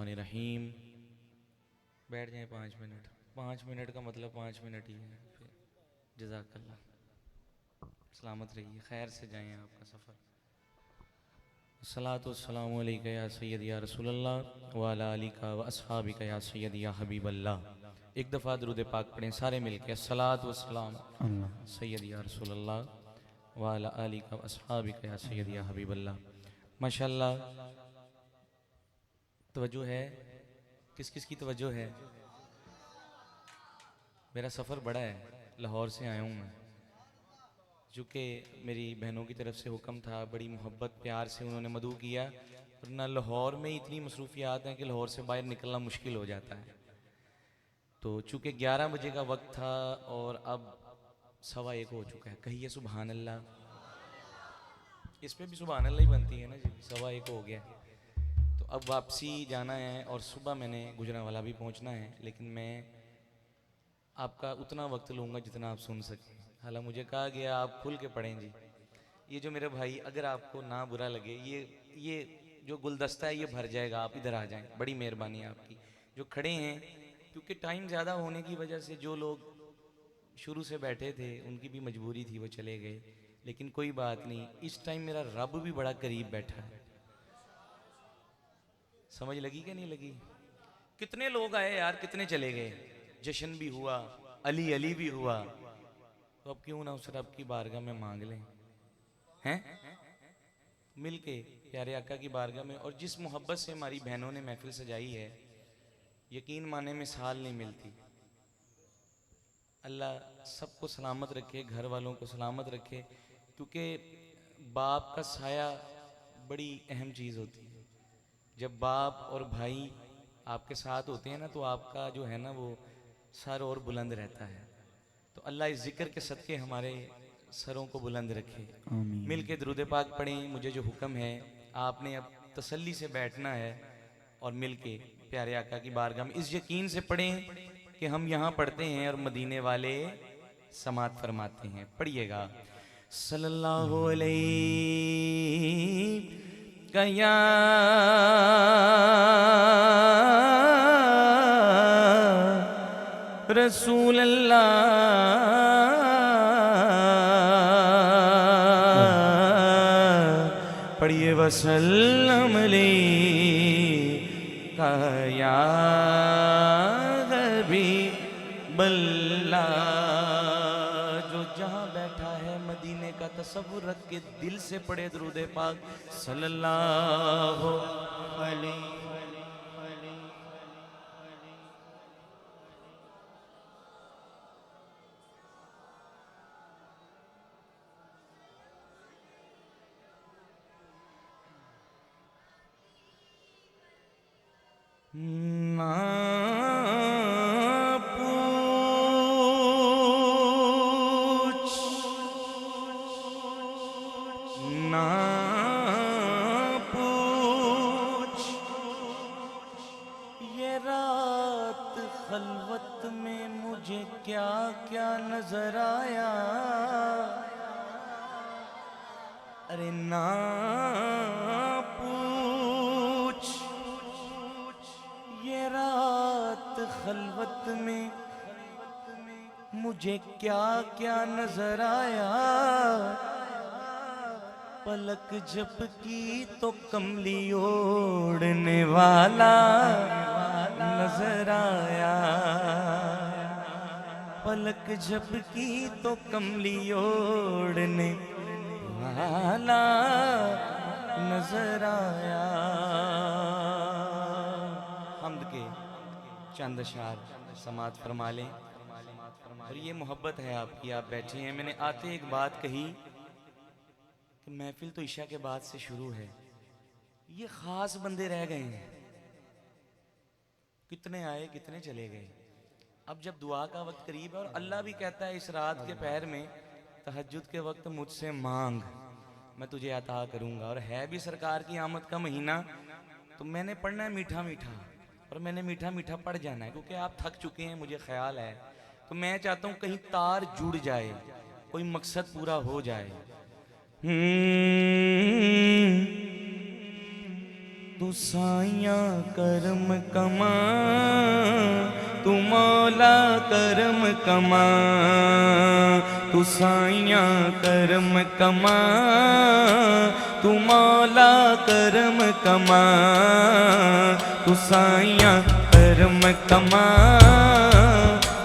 मिनशैतानिर्रजीम। बैठ जाएं 5 minute. 5 minute का मतलब 5 मिनट ही है। फिर जज़ाकल्लाह। सलामत रहिए, खैर से जाएं आपका सफ़र। अस्सलातु वस्सलामु अलैका या सय्यदी या रसूलल्लाह व अला आलिका व अस्हाबिका या सय्यदी या हबीबल्लाह। एक दफ़ा दुरूद पाक पढ़ें सारे मिलके। अस्सलातु वस्सलाम सय्यदी या रसूलल्लाह व अला आलिका व अस्हाबिका या सय्यदी या हबीबल्लाह। माशाअल्लाह, तवज्जो है? किस किस की तवज्जो है? मेरा सफ़र बड़ा है, लाहौर से आया हूँ मैं। चूँकि मेरी बहनों की तरफ से हुक्म था, बड़ी मोहब्बत प्यार से उन्होंने मदऊ किया, वरना लाहौर में इतनी मसरूफियात हैं कि लाहौर से बाहर निकलना मुश्किल हो जाता है। तो चूँकि 11 बजे का वक्त था और अब 1:15 हो चुका है। कहिए सुबहान अल्लाह। इस पर भी सुबहान अल्लाह ही बनती है ना जी। 1:15 हो गया। तो अब वापसी जाना है और सुबह मैंने गुजरांवाला भी पहुँचना है, लेकिन मैं आपका उतना वक्त लूँगा जितना आप सुन सकें। हालांकि मुझे कहा गया आप खुल के पढ़ें जी। ये जो मेरे भाई, अगर आपको ना बुरा लगे, ये जो गुलदस्ता है ये भर जाएगा, आप इधर आ जाएं, बड़ी मेहरबानी है आपकी। जो खड़े हैं, क्योंकि टाइम ज़्यादा होने की वजह से जो लोग शुरू से बैठे थे उनकी भी मजबूरी थी, वो चले गए। लेकिन कोई बात नहीं, इस टाइम मेरा रब भी बड़ा करीब बैठा है। समझ लगी कि नहीं लगी? कितने लोग आए यार, कितने चले गए। जश्न भी हुआ, अली अली भी हुआ, तो अब क्यों ना उस रब की बारगाह में मांग लें, हैं मिल के प्यारे आका की बारगाह में। और जिस मोहब्बत से हमारी बहनों ने महफिल सजाई है, यकीन माने मिसाल नहीं मिलती। अल्लाह सबको सलामत रखे, घर वालों को सलामत रखे, क्योंकि बाप का साया बड़ी अहम चीज़ होती है। जब बाप और भाई आपके साथ होते हैं ना, तो आपका जो है ना वो सर और बुलंद रहता है। तो अल्लाह इस जिक्र के सदके हमारे सरों को बुलंद रखे। मिल के दुरूद पाक पढ़ें। मुझे जो हुक्म है, आपने अब तसल्ली से बैठना है और मिल के प्यारे आका की बारगाह में इस यकीन से पढ़ें कि हम यहाँ पढ़ते हैं और मदीने वाले समात फरमाते हैं। पढ़िएगा सल्लल्लाहु अलैहि या रसूल अल्लाह, पढ़िए वसल्लम अलैका या हबीबल्लाह। जो जहाँ बैठा है मदीने का तसव्वुर रख के दिल से पढ़े दुरूद पाक सल्लल्लाहु अलैहि। ना पूछ ना पूछ, ये रात खलवत में मुझे क्या क्या नजर आया। अरे ना पूछ, ये रात खलवत में मुझे क्या क्या नजर आया। पलक झपकी तो कमली ओढ़ने वाला नजर आया। पलक झपकी तो कमली ओढ़ने वाला नजर आया। हमद के चंद अशार समात फरमा लें। और ये मोहब्बत है आपकी, आप बैठे हैं। मैंने आते एक बात कही कि महफिल तो ईशा के बाद से शुरू है, ये खास बंदे रह गए हैं। कितने आए कितने चले गए। अब जब दुआ का वक्त करीब है, और अल्लाह भी कहता है इस रात के पहर में तहज्जुद के वक्त मुझसे मांग, मैं तुझे अता करूंगा। और है भी सरकार की आमद का महीना, तो मैंने पढ़ना है मीठा मीठा, और मैंने मीठा मीठा पढ़ जाना है, क्योंकि आप थक चुके हैं मुझे ख्याल है। तो मैं चाहता हूं कहीं तार जुड़ जाए, कोई मकसद पूरा हो जाए। तू साइया करम कमा, तू मौला करम कमा, तू साइया करम कमा, तू मौला करम कमा, तू साइया करम कमा,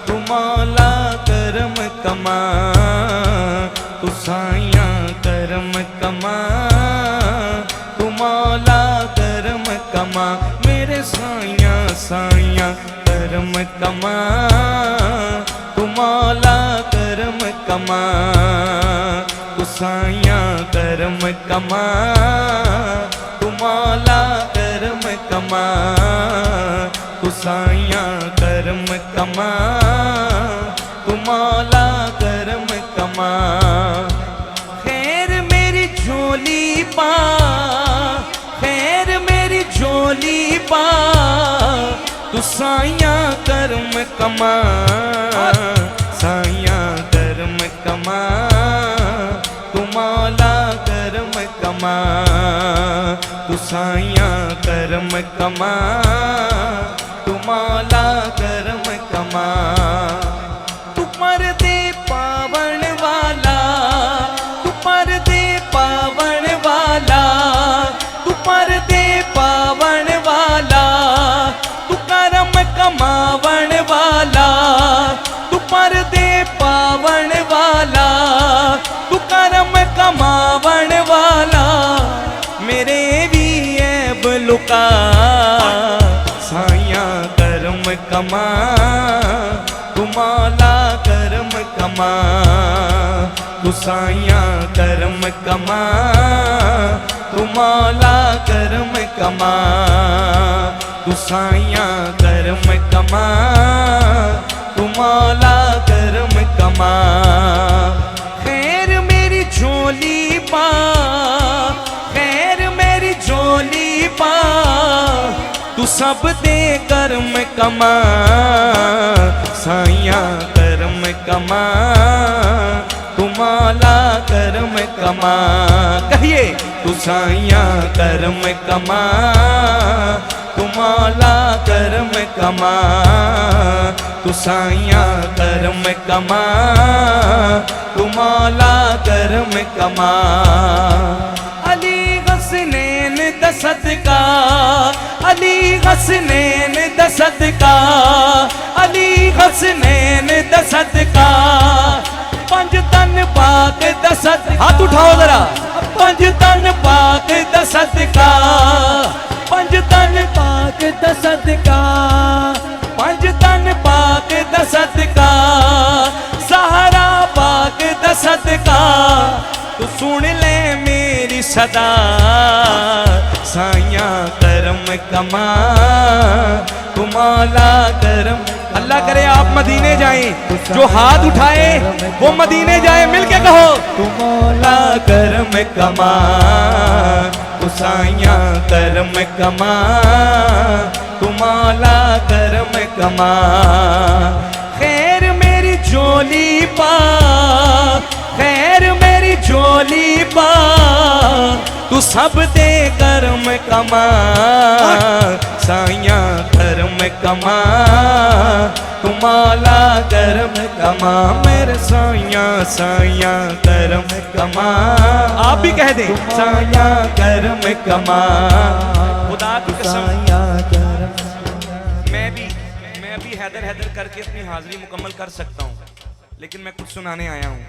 तू मौला करम कमा, तू साइया करम कमा, तू मौला करम कमा, मेरे साइया साइया करम कमा, तू मौला करम कमा, तू साइया करम कमा, तू मौला करम कमा, तू साइया करम कमा, तू मौला करम कमा। खैर मेरी झोली पा, खैर मेरी झोली पा, तू साइया करम कमा, साइया करम कमा, तू मौला करम कमा, तू साइया करम कमा, तू मौला करम कमा। तू पर्दे पावन वाला, तू पर्दे पावन वाला, तू पर्दे पावन वाला, तू करम कमावन वाला, तू पर्दे पावन वाला, तू करम कमावन वाला, मेरे भी ऐब लुका, साइया करम कमा, तू मौला करम कमा, तू साइया करम कमा, तू मौला करम कमा, तू साइया करम कमा, तू मौला करम कमा। खैर मेरी झोली पा, खैर मेरी झोली पा, तू सब दे करम कमा, साइया करम कमा, तू मौला करम कमा। कहिए तू साइया करम कमा, तू मौला करम कमा, तू साइया करम कमा, तू मौला करम कमा। अली हसनैन दा सदका, अली हसनैन दा सदका, अली हसनैन दा सदका, पंज तन पाक दा सदका, हाथ उठाओ जरा, पंज तन पाक दा सदका, पंज तन पाक दा सदका, पंज तन पाक दा सदका, सहारा पाक दा सदका, तू सुन ले मेरी सदा, साइया करम कमा, तू मौला करम। अल्लाह करे आप मदीने जाएं, जो हाथ उठाए वो मदीने जाए, मिलके कहो तू मौला करम कमा, तू साइया करम कमा, तू मौला करम कमा। खैर मेरी झोली पा, खैर मेरी झोली पा, तू सब दे करम कमा, साइया करम कमा, तू मौला करम कमा, मेरे साइया साइया करम कमा। आप भी कह दे साइया करम कमा, खुदा की कसम मैं भी हैदर हैदर करके अपनी हाजिरी मुकम्मल कर सकता हूँ, लेकिन मैं कुछ सुनाने आया हूँ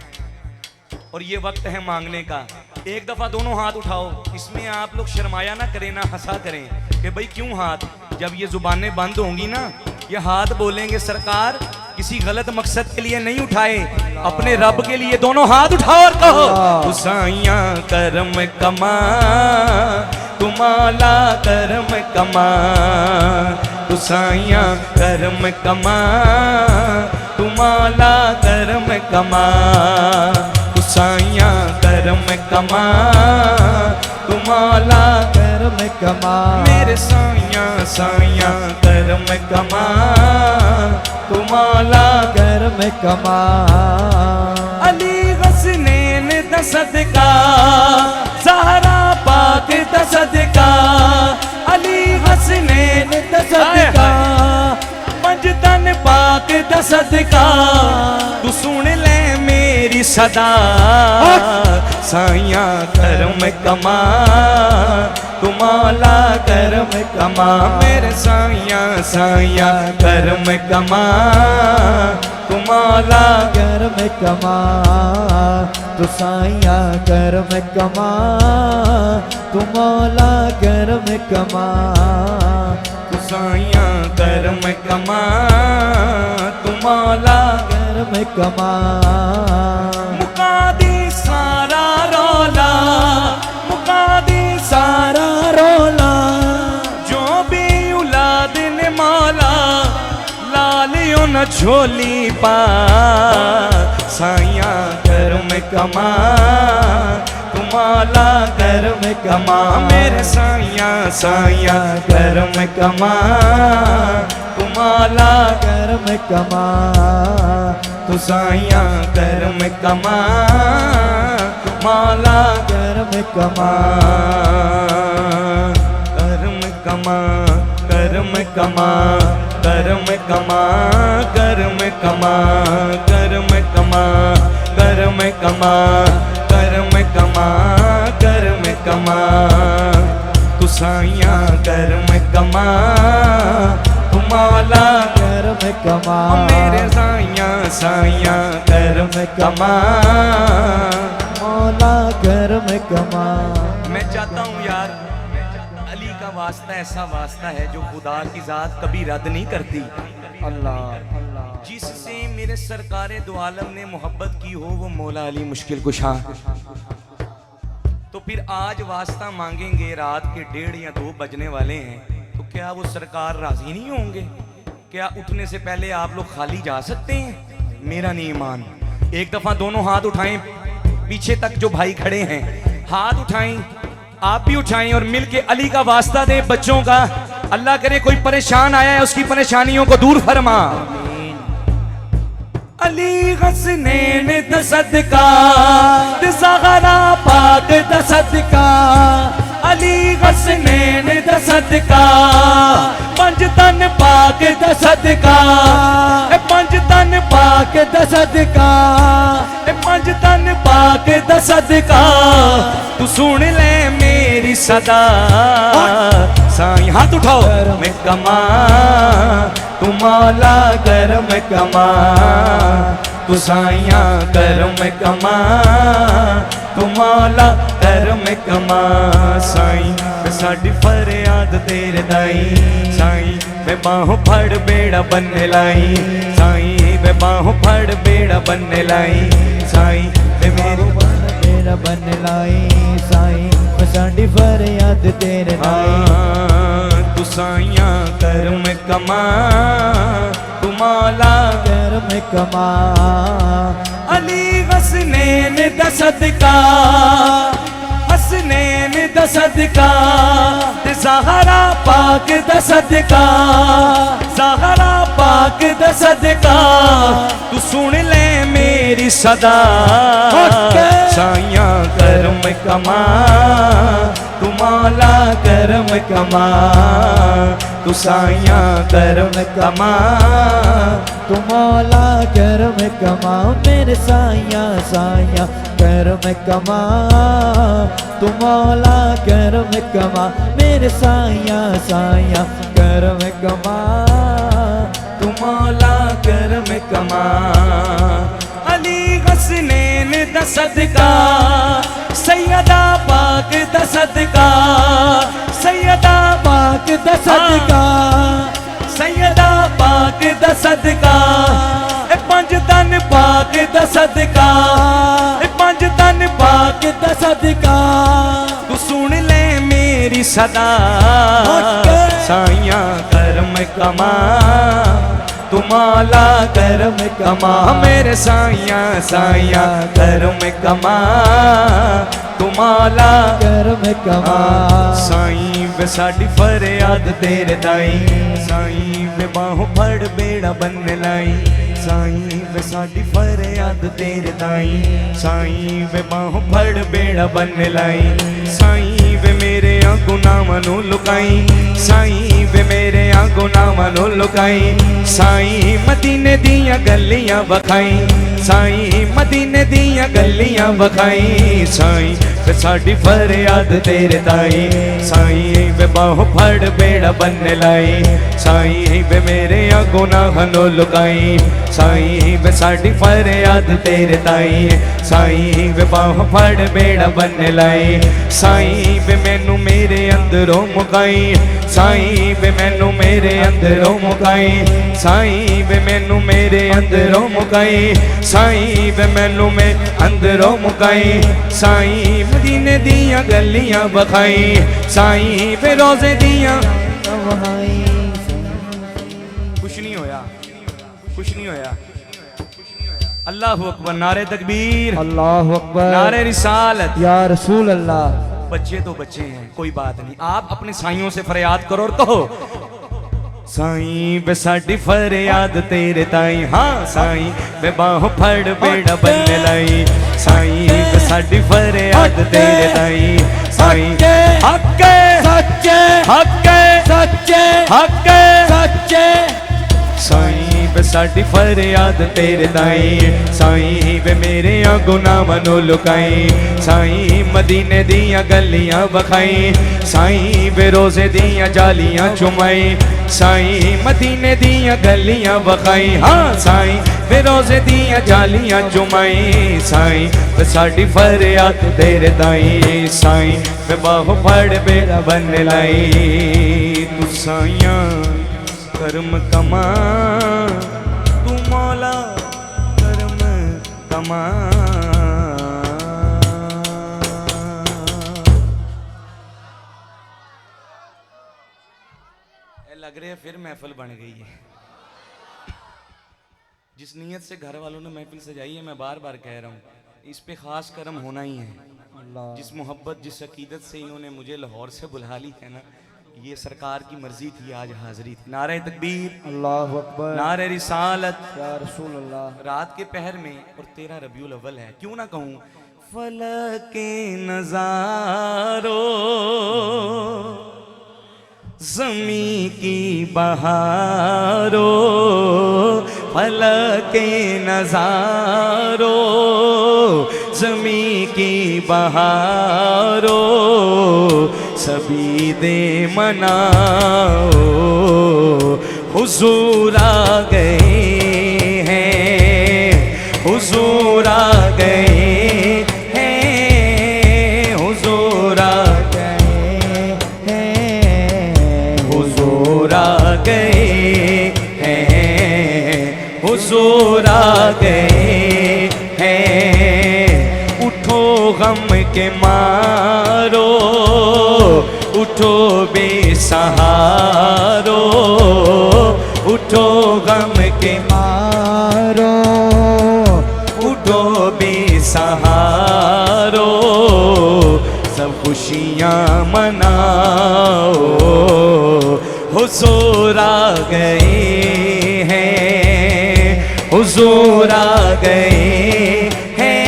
और ये वक्त है मांगने का। एक दफा दोनों हाथ उठाओ, इसमें आप लोग शर्माया ना करें, ना हंसा करें कि भाई क्यों हाथ। जब ये जुबानें बंद होंगी ना, ये हाथ बोलेंगे सरकार किसी गलत मकसद के लिए नहीं उठाए, अपने रब के लिए। दोनों हाथ उठाओ और कहो तू साइया करम कमा, तू मौला करम कमा, तू साइया करम कमा, तू मौला करम कमा, तू साइया करम कमा, तू मौला करम कमा, मेरे साइया साइया करम कमा, तू मौला करम कमा। अली हसनैन दा सदका, ज़हरा पाक दा सदका, अली हसनैन दा सदका पंजतन पाक दा सदका तू सुन ले मेरी सदा साइया करम कमा तू मौला करम कमा मेरे साइया साइया करम कमा तू मौला करम कमा तू साइया करम कमा तू मौला करम कमा तू साइया करम कमा तू मौला करम कमा मुका दी सारा रौला मुका दी सारा रोला जो भी औलाद ने मौला लालियों न झोली पा साइया करम कमा तू मौला करम कमा मेरे साइया साइया करम कमा तू मौला करम कमा तू साइया करम कमा तू मौला करम कमा करम कमा करम कमा करम कमा करम कमा करम कमा करम कमा करम कमा करम कमा तू साइया करम कमा तू मौला करम कमा मेरे साइया साइया करम कमा मौला करम कमा मैं चाहता हूँ यार अली का वास्ता ऐसा वास्ता है जो खुदा की जात कभी रद्द नहीं करती। अल्लाह अल्लाह जिससे मेरे सरकारे दो आलम ने मोहब्बत की हो वो मौला अली मुश्किल कुशा। तो फिर आज वास्ता मांगेंगे रात के 1:30 या 2 बजने वाले हैं तो क्या वो सरकार राजी नहीं होंगे? क्या उठने से पहले आप लोग खाली जा सकते हैं? मेरा नहीं ईमान। एक दफा दोनों हाथ उठाएं, पीछे तक जो भाई खड़े हैं हाथ उठाएं, आप भी उठाएं और मिलके अली का वास्ता दें बच्चों का। अल्लाह करे कोई परेशान आया है उसकी परेशानियों को दूर फरमा। अली हसनैन दा सदका ते ज़हरा पाक दा सदका अली हसनैन दा सदका पंजतन पाक दा सदका पंजतन पाक दा सदका पंजतन पाक दा सदका तू सुन ले मेरी सदा साईं हाथ उठाओ मैं कमा तू मौला करम कमा तू साइया करम कमा तू मौला करम कमा साईं मैं साडी फरियाद तेरे दाई साईं मैं बाहों फड़ बेड़ा बनने लाई साईं मैं बाहों फड़ बेड़ा बनने लाई साईं मैं मेरी बेड़ा बनने लाई साईं मैं साडी फरियाद तेरे लाई तू साइया करम कमा तू मौला करम कमा अली हसनैन दा सदका हसनैन दा सदका ते ज़हरा पाक दा सदका ज़हरा पाक दा सदका तू सुन ले मेरी सदा साइया करम कमा तू मौला करम कमा तू साइया करम कमा तू मौला करम कमा मेरे साइया साइया करम कमा तू मौला करम कमा मेरे साइया साइया करम कमा तू मौला करम कमा अली हसनैन दा सदका सैयदा पाक दा सदका सैयदा पाक दा सदका सैयदा पाक दा सदका पंजतन पाक दा सदका पंजतन पाक दा सदका तू सुन ले मेरी सदा साइया करम कमा तू मौला करम कमा मेरे साइया साइया करम कमा तू मौला करम कमा साईं वे साडी फरियाद तेरे दाई साईं वे बाहों फड़ बेड़ा बनने लाई साईं वे साडी फरियाद तेरे दाई साईं वे बाहों फड़ बेड़ा बनने लाई साईं वे मेरे गुनाहां नूं लुकाई साईं वे मेरे गुनाहां नूं लुकाई साईं मदीने दियां गलियां वखाई साईं मदीने दियां गलियां वखाई साईं वे साडी फरियाद तेरे ताई साईं वे बाहों फड़ बेड़ा बन्ने लाई साईं वे मेरे गुनाहां नूं लुकाई साईं वे साडी फरियाद तेरे ताई साईं वे बाहों फड़ बेड़ा बन्ने लाई साईं वे मैनू मेरे अंदरों मुकाई साईं वे मैनू मेरे अंदरों मुकाई साईं वे मैनू मेरे अंदरों मुकाई साईं वे मैनू में अंदरों मुकाई साईं मदीने दियां गलियां वखाई साईं वे रोजे दियां कुछ नहीं होया कुछ नहीं होया अल्लाहु अकबर नारे तकबीर अल्लाहु अकबर नारे रिसालत या रसूल अल्लाह। बच्चे तो बच्चे हैं कोई बात नहीं आप अपने साइयों से फरियाद करो और कहो साईं वे साडी फरियाद तेरे ताई हाँ साईं वे बाहों फड़ बेड़ा बन्ने लाई साईं वे साडी फरियाद तेरे ताई साईं हक सच्चे हक सच्चे हक सच्चे साईं वे साडी फरियाद तेरे ताई साईं वे मेरे गुनाहां नूं लुकाई साईं मदीने दियां गलियां वखाई साईं वे रोजे दियां जालियां चुमाई साईं मदीने दियां गलियां वखाई हाँ साईं वे रोजे दियां जालियां चुमाई साईं वे साडी फरियाद तेरे ताई साईं वे बाहों फड़ बेड़ा बन्ने लाई तू साईं करम कमा तू मौला करम कमा लग रहा है फिर महफिल बन गई है जिस नीयत से घर वालों ने महफिल सजाई है मैं बार बार कह रहा हूँ इस पे खास करम होना ही है जिस मोहब्बत जिस अकीदत से इन्होंने मुझे लाहौर से बुला ली है ना ये सरकार की मर्जी थी आज हाजिरी थी नारे तकबीर अल्लाहु अकबर नारे रिसालत या रसूल अल्लाह। रात के पहर में और 13 रबीउल अव्वल है क्यों ना कहूँ फलक के नजारो ज़मी की बहारो फलक के नजारो ज़मी की बहारो सभी दे मनाओ हुजूर आ गए हैं हुजूर आ गए हैं हुजूर आ गए हैं हुजूर आ गए हैं हुजूर आ गए हैं उठो गम के मारो उठो बेसहारो उठो गम के मारो उठो बेसहारो सब खुशियाँ मनाओ हुजूर आ गए हैं हुजूर आ गए हैं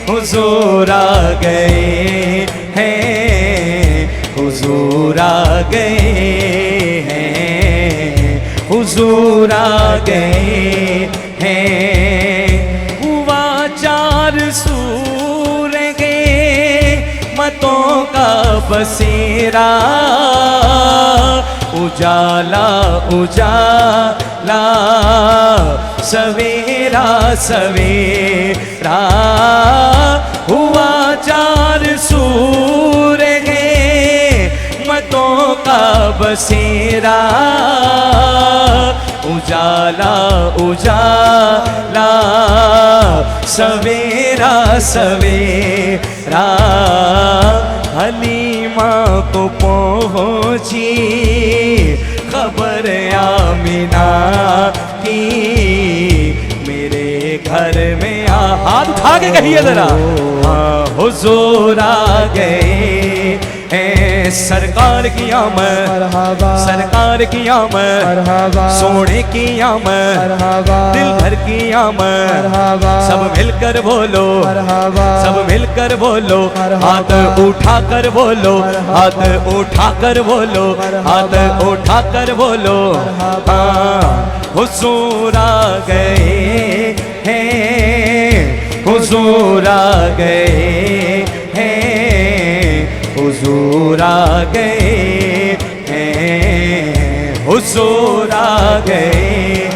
हुजूर आ गए हैं हुजूर आ गए हैं हुजूर आ गए हैं हुआ चार सूर गए मतों का बसेरा उजाला उजाला सवेरा सवेरा हुआ चार सूर गए मतों का बसेरा उजाला उजाला सवेरा सवेरा हलीमा को पहुँची खबर आमिना की मेरे घर में हाथ उठा के कहिए जरा हाँ हुजूर आ गए हैं सरकार की आमद, मरहबा सरकार की आमद, मरहबा सोने की आमद, मरहबा दिल भर की आमद। मरहबा सब मिलकर बोलो, मरहबा सब मिलकर बोलो, हाथ उठा कर बोलो, हाथ उठा कर बोलो, हाथ उठा कर बोलो। हाँ हुजूर आ गए हैं, हुजूर आ गए हैं, हुजूर आ गए हैं, हुजूर आ गए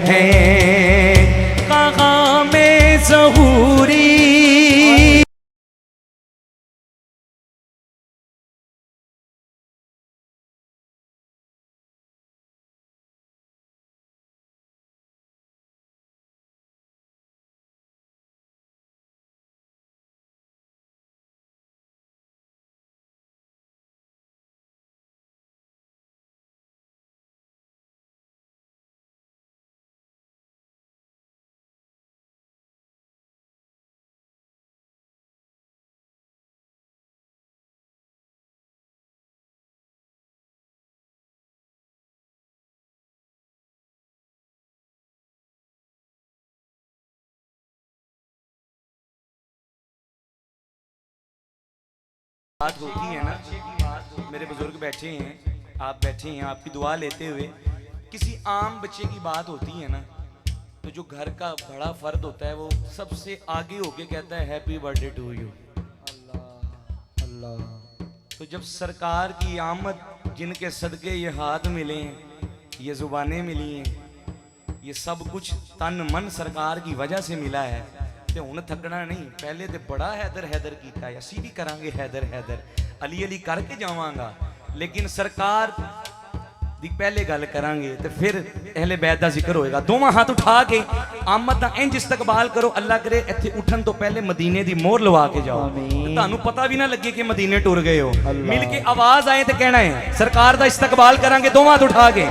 हैं। कहाँ में ज़हूरी बात होती है ना, मेरे बुजुर्ग बैठे हैं, आप बैठे हैं, आपकी दुआ लेते हुए किसी आम बच्चे की बात होती है ना, तो जो घर का बड़ा फर्द होता है वो सबसे आगे होके कहता है हैप्पी बर्थडे टू यू। अल्लाह तो जब सरकार की आमद, जिनके सदके ये हाथ मिले हैं, ये जुबानें मिली हैं, ये सब कुछ तन मन सरकार की वजह से मिला है, ते हुण थकना नहीं। पहले तो बड़ा हैदर हैदर किया, असी भी करांगे हैदर हैदर, अली अली करके जावांगा, लेकिन सरकार दी पहले गल करांगे ते फिर अहले बैत दा जिक्र होएगा। दोवां हाथ उठा के आमद दा इंज इस्तकबाल करो, अल्लाह करे इत्थे उठन तो पहले मदीने दी मोहर लवा के जाओ, तुहानू पता भी ना लगे कि मदीने टुर गए हो। मिल के आवाज आए तो कहना है सरकार दा इस्तकबाल करांगे, दोवां हाथ उठा के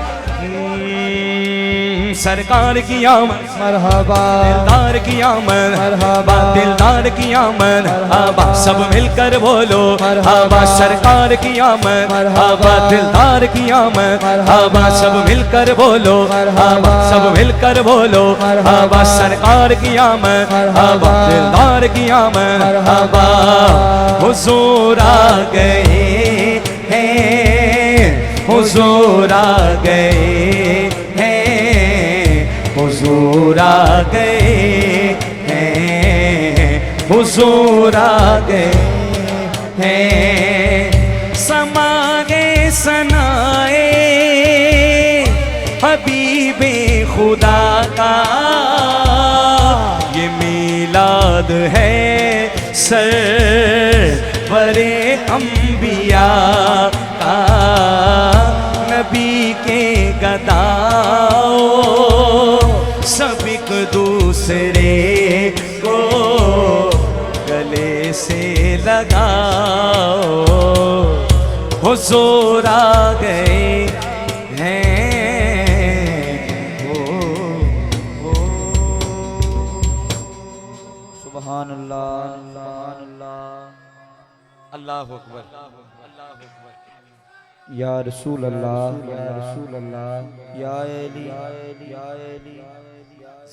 सरकार की आमद, मरहबा दिलदार की आमद, मरहबा दिलदार की आमद, हवा सब मिलकर बोलो, हवा सरकार की आमद, हवा दिलदार की आमद, हवा सब मिलकर बोलो, हवा सब मिलकर बोलो, हवा सरकार की आमद, हवा दिलदार की आमद, हवा हुजूर आ गए हैं, हुजूर आ गए हैं, हुजूर आ गए हैं, हुजूर आ गए हैं। समाए सनाए हबीबे खुदा का ये मीलाद है सरवरे अंबिया का, नबी के गदाओ सब एक दूसरे को गले से लगाओ, हुजूर आ गए हैं। सुभान अल्लाह सुभान अल्लाह। अल्लाह अकबर, अल्लाह अकबर। या रसूल अल्लाह या रसूल अल्लाह या अली या अली।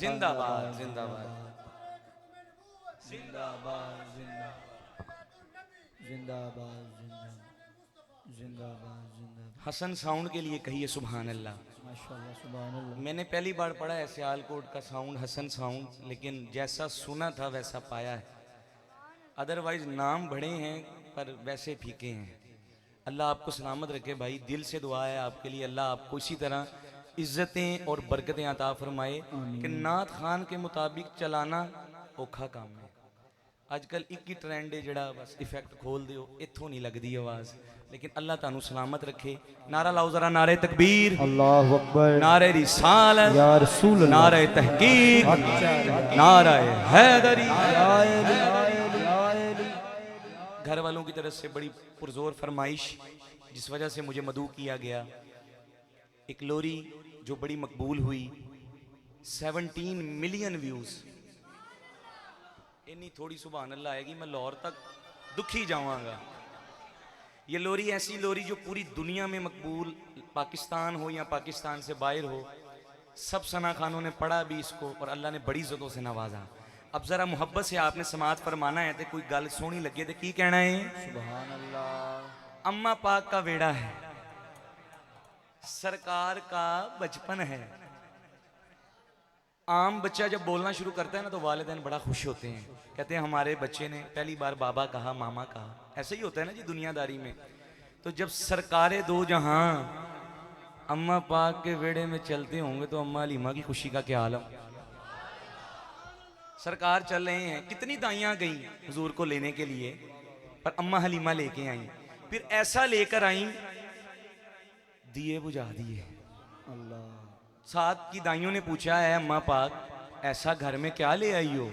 जिंदाबाद जिंदाबाद जिंदाबाद जिंदाबाद जिंदाबाद जिंदाबाद। हसन साउंड के लिए कहिए सुभान अल्लाह। माशाअल्लाह सुभान अल्लाह। मैंने पहली बार पढ़ा है सियालकोट का साउंड हसन साउंड, लेकिन जैसा सुना था वैसा पाया है। अदरवाइज नाम बड़े हैं पर वैसे फीके हैं। अल्लाह आपको सलामत रखे भाई, दिल से दुआ है आपके लिए, अल्लाह आपको इसी तरह इज्जतें और बरकतें अता फरमाए कि नात खान के मुताबिक चलाना औखा काम है। अजकल एक ही ट्रेंड है जड़ा बस इफेक्ट खोल दियो, इत्थों नहीं लगती आवाज़, लेकिन अल्लाह तानू सलामत रखे। नारा लाओ जरा, नारे तकबीर, अल्लाहु अकबर, नारे रिसालत, या रसूल अल्लाह, नारे तहकीक, नारे हैदरी। घर वालों की तरफ से बड़ी पुरजोर फरमाइश, जिस वजह से मुझे मदऊ किया गया, एक लोरी जो बड़ी मकबूल हुई, 17 मिलियन व्यूज। इन्नी थोड़ी सुभान अल्लाह आएगी, मैं लाहौर तक दुखी जावांगा। ये लोरी ऐसी लोरी जो पूरी दुनिया में मकबूल, पाकिस्तान हो या पाकिस्तान से बाहर हो, सब सना खानों ने पढ़ा भी इसको और अल्लाह ने बड़ी इज्जतों से नवाजा। अब जरा मोहब्बत से आपने समात फरमाना है तो कोई गल सोहनी लगे तो की कहना है। सुभान अल्लाह। अम्मा पाक का बेड़ा है, सरकार का बचपन है। आम बच्चा जब बोलना शुरू करता है ना तो वालिदैन बड़ा खुश होते हैं, कहते हैं हमारे बच्चे ने पहली बार बाबा कहा, मामा कहा। ऐसा ही होता है ना जी दुनियादारी में। तो जब सरकारे दो जहां अम्मा पाक के बेड़े में चलते होंगे तो अम्मा हलीमा की खुशी का क्या आलम। सरकार चल रहे हैं, कितनी दाइयां गई हुजूर को लेने के लिए, पर अम्मा हलीमा लेके आई। फिर ऐसा लेकर आई, दिए बुझा दिए। अल्लाह। साथ की दाइयों ने पूछा है अम्मा पाक ऐसा घर में क्या ले आई हो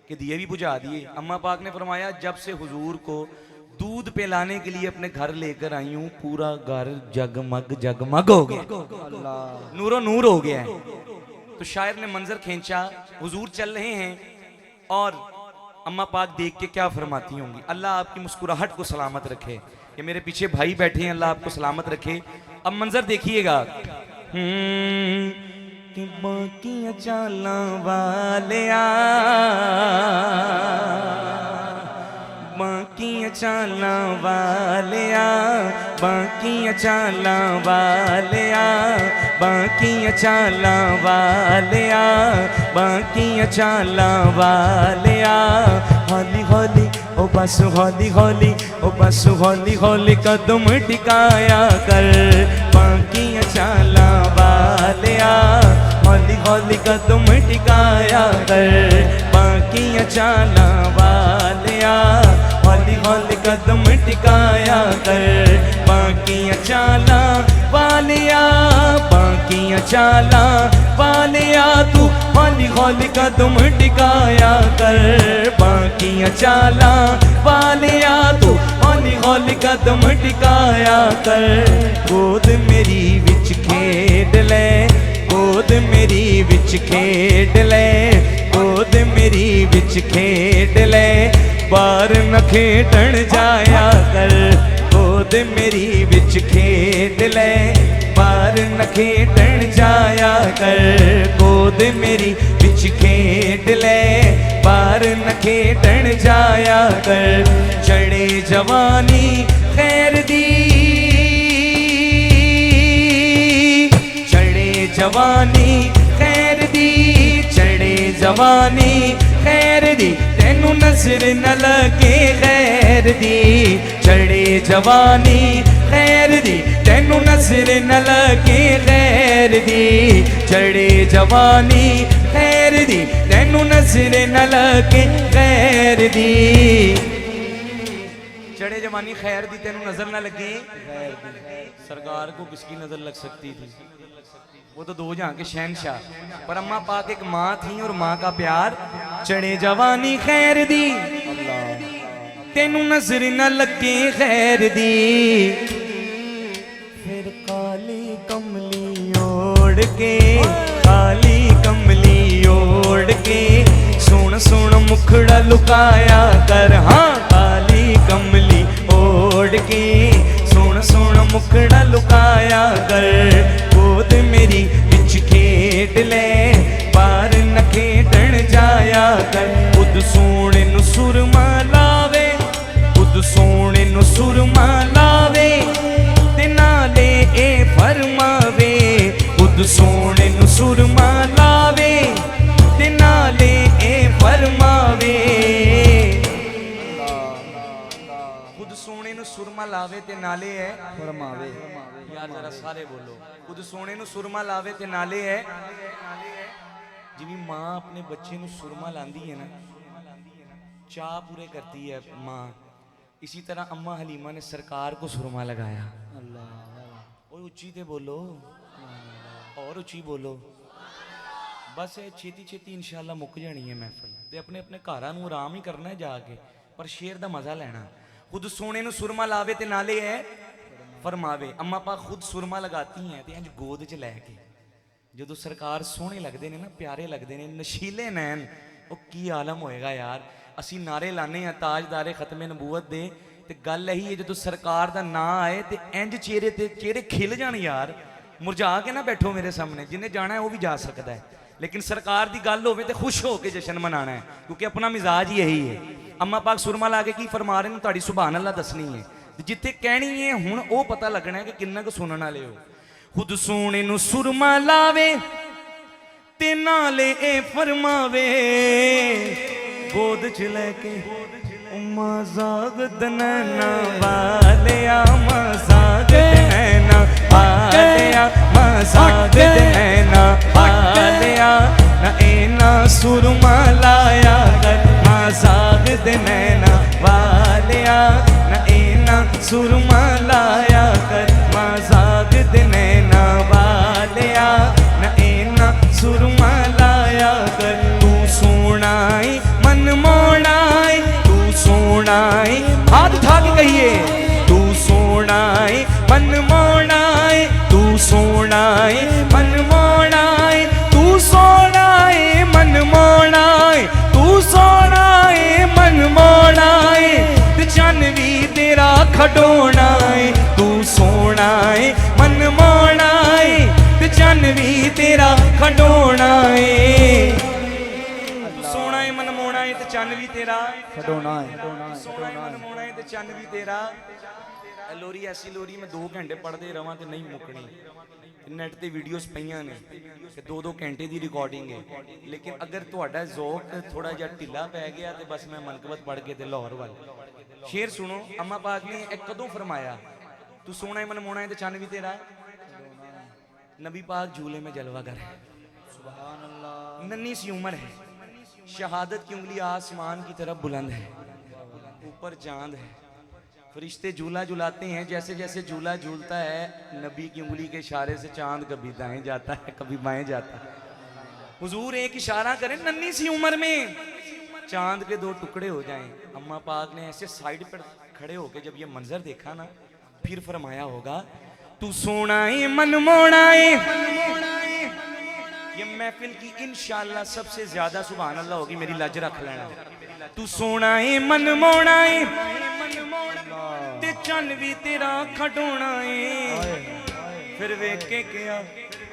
कि दिए भी बुझा दिए। अम्मा पाक ने फरमाया जब से हुजूर को दूध पिलाने के लिए अपने घर लेकर आई हूं, पूरा घर जगमग जगमग हो गया, अल्लाह। नूरो नूर हो गया है। तो शायर ने मंजर खींचा, हुजूर चल रहे हैं और अम्मा पाक देख के क्या फरमाती होंगी। अल्लाह आपकी मुस्कुराहट को सलामत रखे। ये मेरे पीछे भाई बैठे हैं, अल्लाह आपको सलामत रखे। अब मंजर देखिएगा। कि बाकी चाला वालिया, बाकी चाला वालिया, बाकी चाला वालिया, बाकी चाला वालिया, बाकी चाला वालिया। हौली हौली ओ बस हौली हौली, ओ बस हौली हौली कदम टिकाया कर, बाकी चाला वालिया। हौली हौली कदम टिकाया कर, बाकी चाला वालिया। हौली हौली कदम टिकाया कर, बाकी चाला वालिया, बाकी चाला वालिया। तू हौली हौली कदम टिकाया कर, बाकी चाला वालिया। तू हौली हौली कदम टिकाया कर। गोद मेरी विच खेड ले, गोद मेरी विच खेड ले, गोद मेरी विच खेड ले, बार न खेडन जाया कर। गोद मेरी विच खेड ले, बार न खेडन जाया कर। गोद मेरी विच खेड ले, बार न खेडन जाया कर। चढ़े जवानी खैर दी, चढ़े जवानी खैर दी, चढ़े जवानी खैर दी, तेनू नजर न लगे खैर दी। चढ़े जवानी खैर दी, तेनू नजर न लगे खैर दी। चढ़े जवानी खैर दी, तेनू नजर न लगे खैर दी। चढ़े जवानी खैर दी, तेनू नजर न लगे खैर दी। सरकार को किसकी नजर लग सकती थी, वो तो दो जहां के शहनशाह। पर अम्मा पाक एक माँ थी और माँ का प्यार। चढ़े जवानी खैर दी, तेनू नजर न लगे खैर दी। फिर काली कमली ओढ़ के, काली कमली ओढ़ के, सुन सुन मुखड़ा लुकाया कर। हाँ काली कमली ओढ़ के, सुन सुन मुखड़ा लुकाया कर। गोद मेरी विच खेड ले, बार न खेडन जाया कर। खुद सोने नु सुरमा लावे, खुद सोने नु सुरमा लावे, ते नाले ए फरमावे। खुद सोने नु सुरमा लावे, ते नाले ए फरमावे। खुद सोने नु सुरमा लावे ते नाले है फरमावे। यार जरा सारे बोलो। खुद सोने नु सुरमा लावे ते नाले है। जिवी माँ अपने बच्चे नु सुरमा लांदी है ना, चाह पूरे करती है माँ, इसी तरह अम्मा हलीमा ने सरकार को सुरमा लगाया। अल्लाह। ओए उच्ची ते बोलो, और उच्ची बोलो। बस छेती छेती इंशाल्लाह मुक जानी है महफिल ते अपने अपने घरां नूं आराम ही करना है जाके, पर शेर दा मजा लेना। खुद सोने नु सुरमा लावे ते नाले है फरमावे। अम्मा पा खुद सुरमा लगाती हैं ते इंज गोद च लैके जो सरकार सोहने लगते हैं ना, प्यारे लगते हैं, नशीले नैन, वो की आलम होएगा यार। असी नारे लाने हैं ताजदारे खत्मे नबूवत दे ਤੇ ਗੱਲ ਇਹੀ ਹੈ ਜਦੋਂ ਸਰਕਾਰ ਦਾ ਨਾਂ ਆਏ ਤੇ ਇੰਜ ਚਿਹਰੇ ਤੇ ਚਿਹਰੇ ਖਿਲ ਜਾਣ ਯਾਰ, ਮੁਰਝਾ ਕੇ ਨਾ ਬੈਠੋ ਮੇਰੇ ਸਾਹਮਣੇ। ਜਿੰਨੇ ਜਾਣਾ ਹੈ ਉਹ ਵੀ ਜਾ ਸਕਦਾ ਹੈ, लेकिन सरकार की गल हो तो खुश होकर जश्न मनाना है, क्योंकि अपना मिजाज ही यही है। अम्मा पाक सुरमा ला के की फरमा रहे हैं, तुहाडी सुभान अल्लाह दसनी है, जिथे कहनी है हुण वो पता लगना है कि किन्ना को सुनने वाले हो। खुद सोने नू सुरमा लावे ते नाले ए फरमावे, गोद च लेके उम्मा जागद नैना वालिया, मजागद नैना वालिया, मजागद नैना वालिया, ना एना सुरमा लाया कर, मजागद नैना वालिया, ना एना सुरमा लाया कर, मजागद नैना वालिया, ना एना सुरमा लाया कर। तू सोनाई मन मोड़ाई, तू सोनाई, हाथ उठा के कहिए, तू सोनाई मन मोड़ाई, तू सोनाई मन मोड़ाई, तू सोनाई मन मोड़ाई, तू सोनाई मन मोड़ाई, ते चन भी तेरा खडोनाई, तू सोनाई मन मोड़ाई, ते चन भी तेरा खडोनाई, सोना है मन मोना है ते चन भी तेरा खडोना है, सोना है मन मोना है ते चन भी तेरा। लोरी ऐसी लोरी मैं 2 घंटे पढ़ते रहा तो नहीं मुकनी, नेट ते वीडियोस पईयां ने कि 2-2 घंटे की रिकॉर्डिंग है, लेकिन अगर तुहाडा ज़ौक थोड़ा जिहा ढिला पै गया तो बस मैं मनकबत पढ़ के ते लाहौर वाल शेर सुनो। अम्मा पाक ने एक कदों फरमाया, तू सोना है मन मोना है ते चन भी तेरा। नबी पाक झूले में जलवागर है, सुभान अल्लाह, नन्ही सी उम्र है, शहादत की उंगली आसमान की तरफ बुलंद है, ऊपर चांद है, फरिश्ते झूला झुलाते हैं, जैसे जैसे झूला झूलता है नबी की उंगली के इशारे से चांद कभी दाएं जाता है कभी बाएं जाता है। हुजूर एक इशारा करें नन्ही सी उम्र में चांद के 2 टुकड़े हो जाएं। अम्मा पाक ने ऐसे साइड पर खड़े होकर जब ये मंजर देखा ना, फिर फरमाया होगा, तू सोनाए मन मोड़ाए। ये महफिल की इंशाअल्लाह सबसे ज्यादा सुभान अल्लाह होगी, मेरी लज रख लेना। तू सोनाए मन मोड़ाए ते चन भी तेरा खडोनाए, फिर वेख के क्या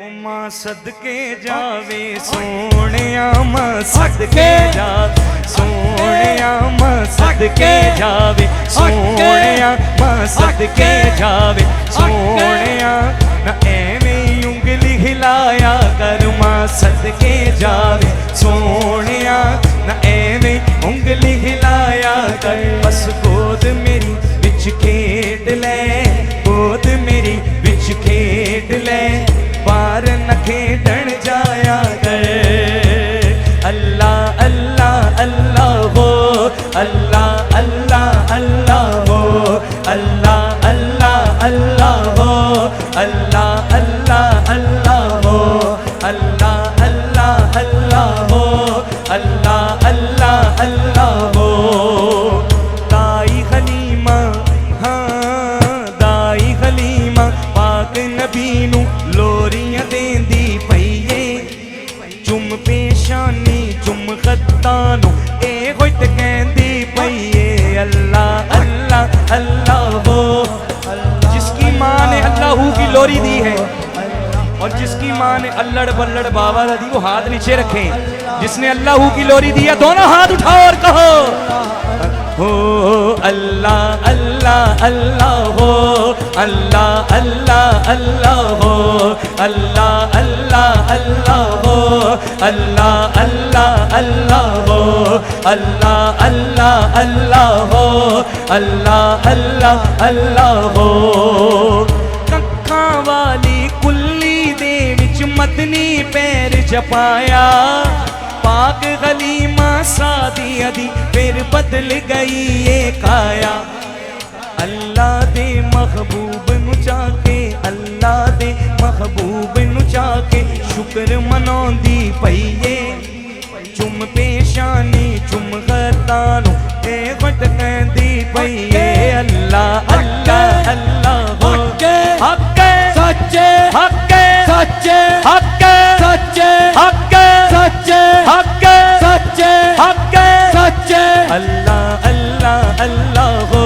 उम्मा सदके जावे सोनिया, मां सदके जावे सोनिया, मां सदके जावे सोनिया, मां सदके जावे सोनिया, ना एवें उंगली हिलाया कर, मां सदके जावे सोनिया, ना एवें उंगली हिलाया कर। बस गोद मेरी विच खेड ले, गोद मेरी विच खेड ले, बार न खेडन जाया कर। अल्लाह अल्लाह अल्लाह हो, अल्लाह अल्लाह अल्लाह हो, अल्लाह अल्लाह अल्लाह हो, अल्लाह अल्लाह अल्लाह हो, अल्लाह अल्लाह अल्लाह हो, अल्लाह अल्लाह अल्लाह हो। दाई हलीमा, हाँ दाई हलीमा पाक नबी नू लोरियां देंदी पईए, चुम पेशानी चुम खत्तानू ए होई ते कहंदी पईए, अल्लाह अल्लाह अल्लाह हो। जिसकी माँ ने अल्लाहू की लोरी दी है और जिसकी माँ ने अल्लड़ बल्लड़ बाबा दी, वो हाथ नीचे रखें। जिसने अल्लाहू की लोरी दी है दोनों हाथ उठाओ और कहो, हो अल्लाह अल्लाह अल्लाह हो, अल्लाह अल्लाह अल्लाह हो, अल्लाह अल्लाह अल्लाह हो, अल्लाह अल्लाह अल्लाह हो, अल्लाह अल्लाह अल्लाह हो, अल्लाह अल्लाह अल्लाह हो। कक्खां वाली कुल्ली दे विच मदनी पैर जपाया, पाक गलीमा सादिया दी फिर बदल गई ये काया। अल्लाह दे महबूब नु चाके, अल्लाह दे महबूब नु चाके शुक्र मनाउंदी पईए, चुम पेशानी चुम गतानू ए वट कहंदी पईए, अल्लाह अल्लाह अल्लाह हो। हक सच्चे हक सच्चे हक सच्चे हक सच्चे हक सच्चे हक सच्चे, अल्लाह अल्लाह अल्लाह हो,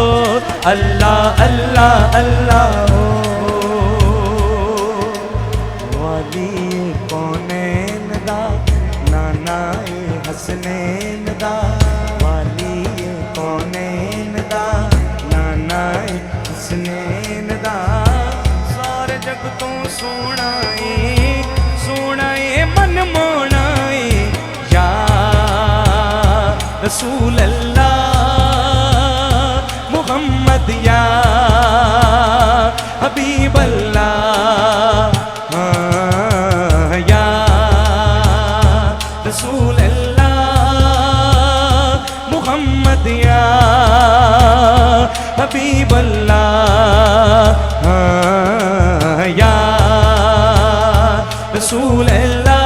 अल्लाह अल्लाह अल्लाह वाली कौनैन दा नाना ए हसनैन दा वाली कौनैन दा नाना ए हसनैन दा सारे जग तो सोना ए मन मोना ए या रसूल अल्लाह मुहम्मद या हबीब अल्लाह या रसूल अल्लाह मुहम्मद या हबीब अल्लाह या रसूल अल्लाह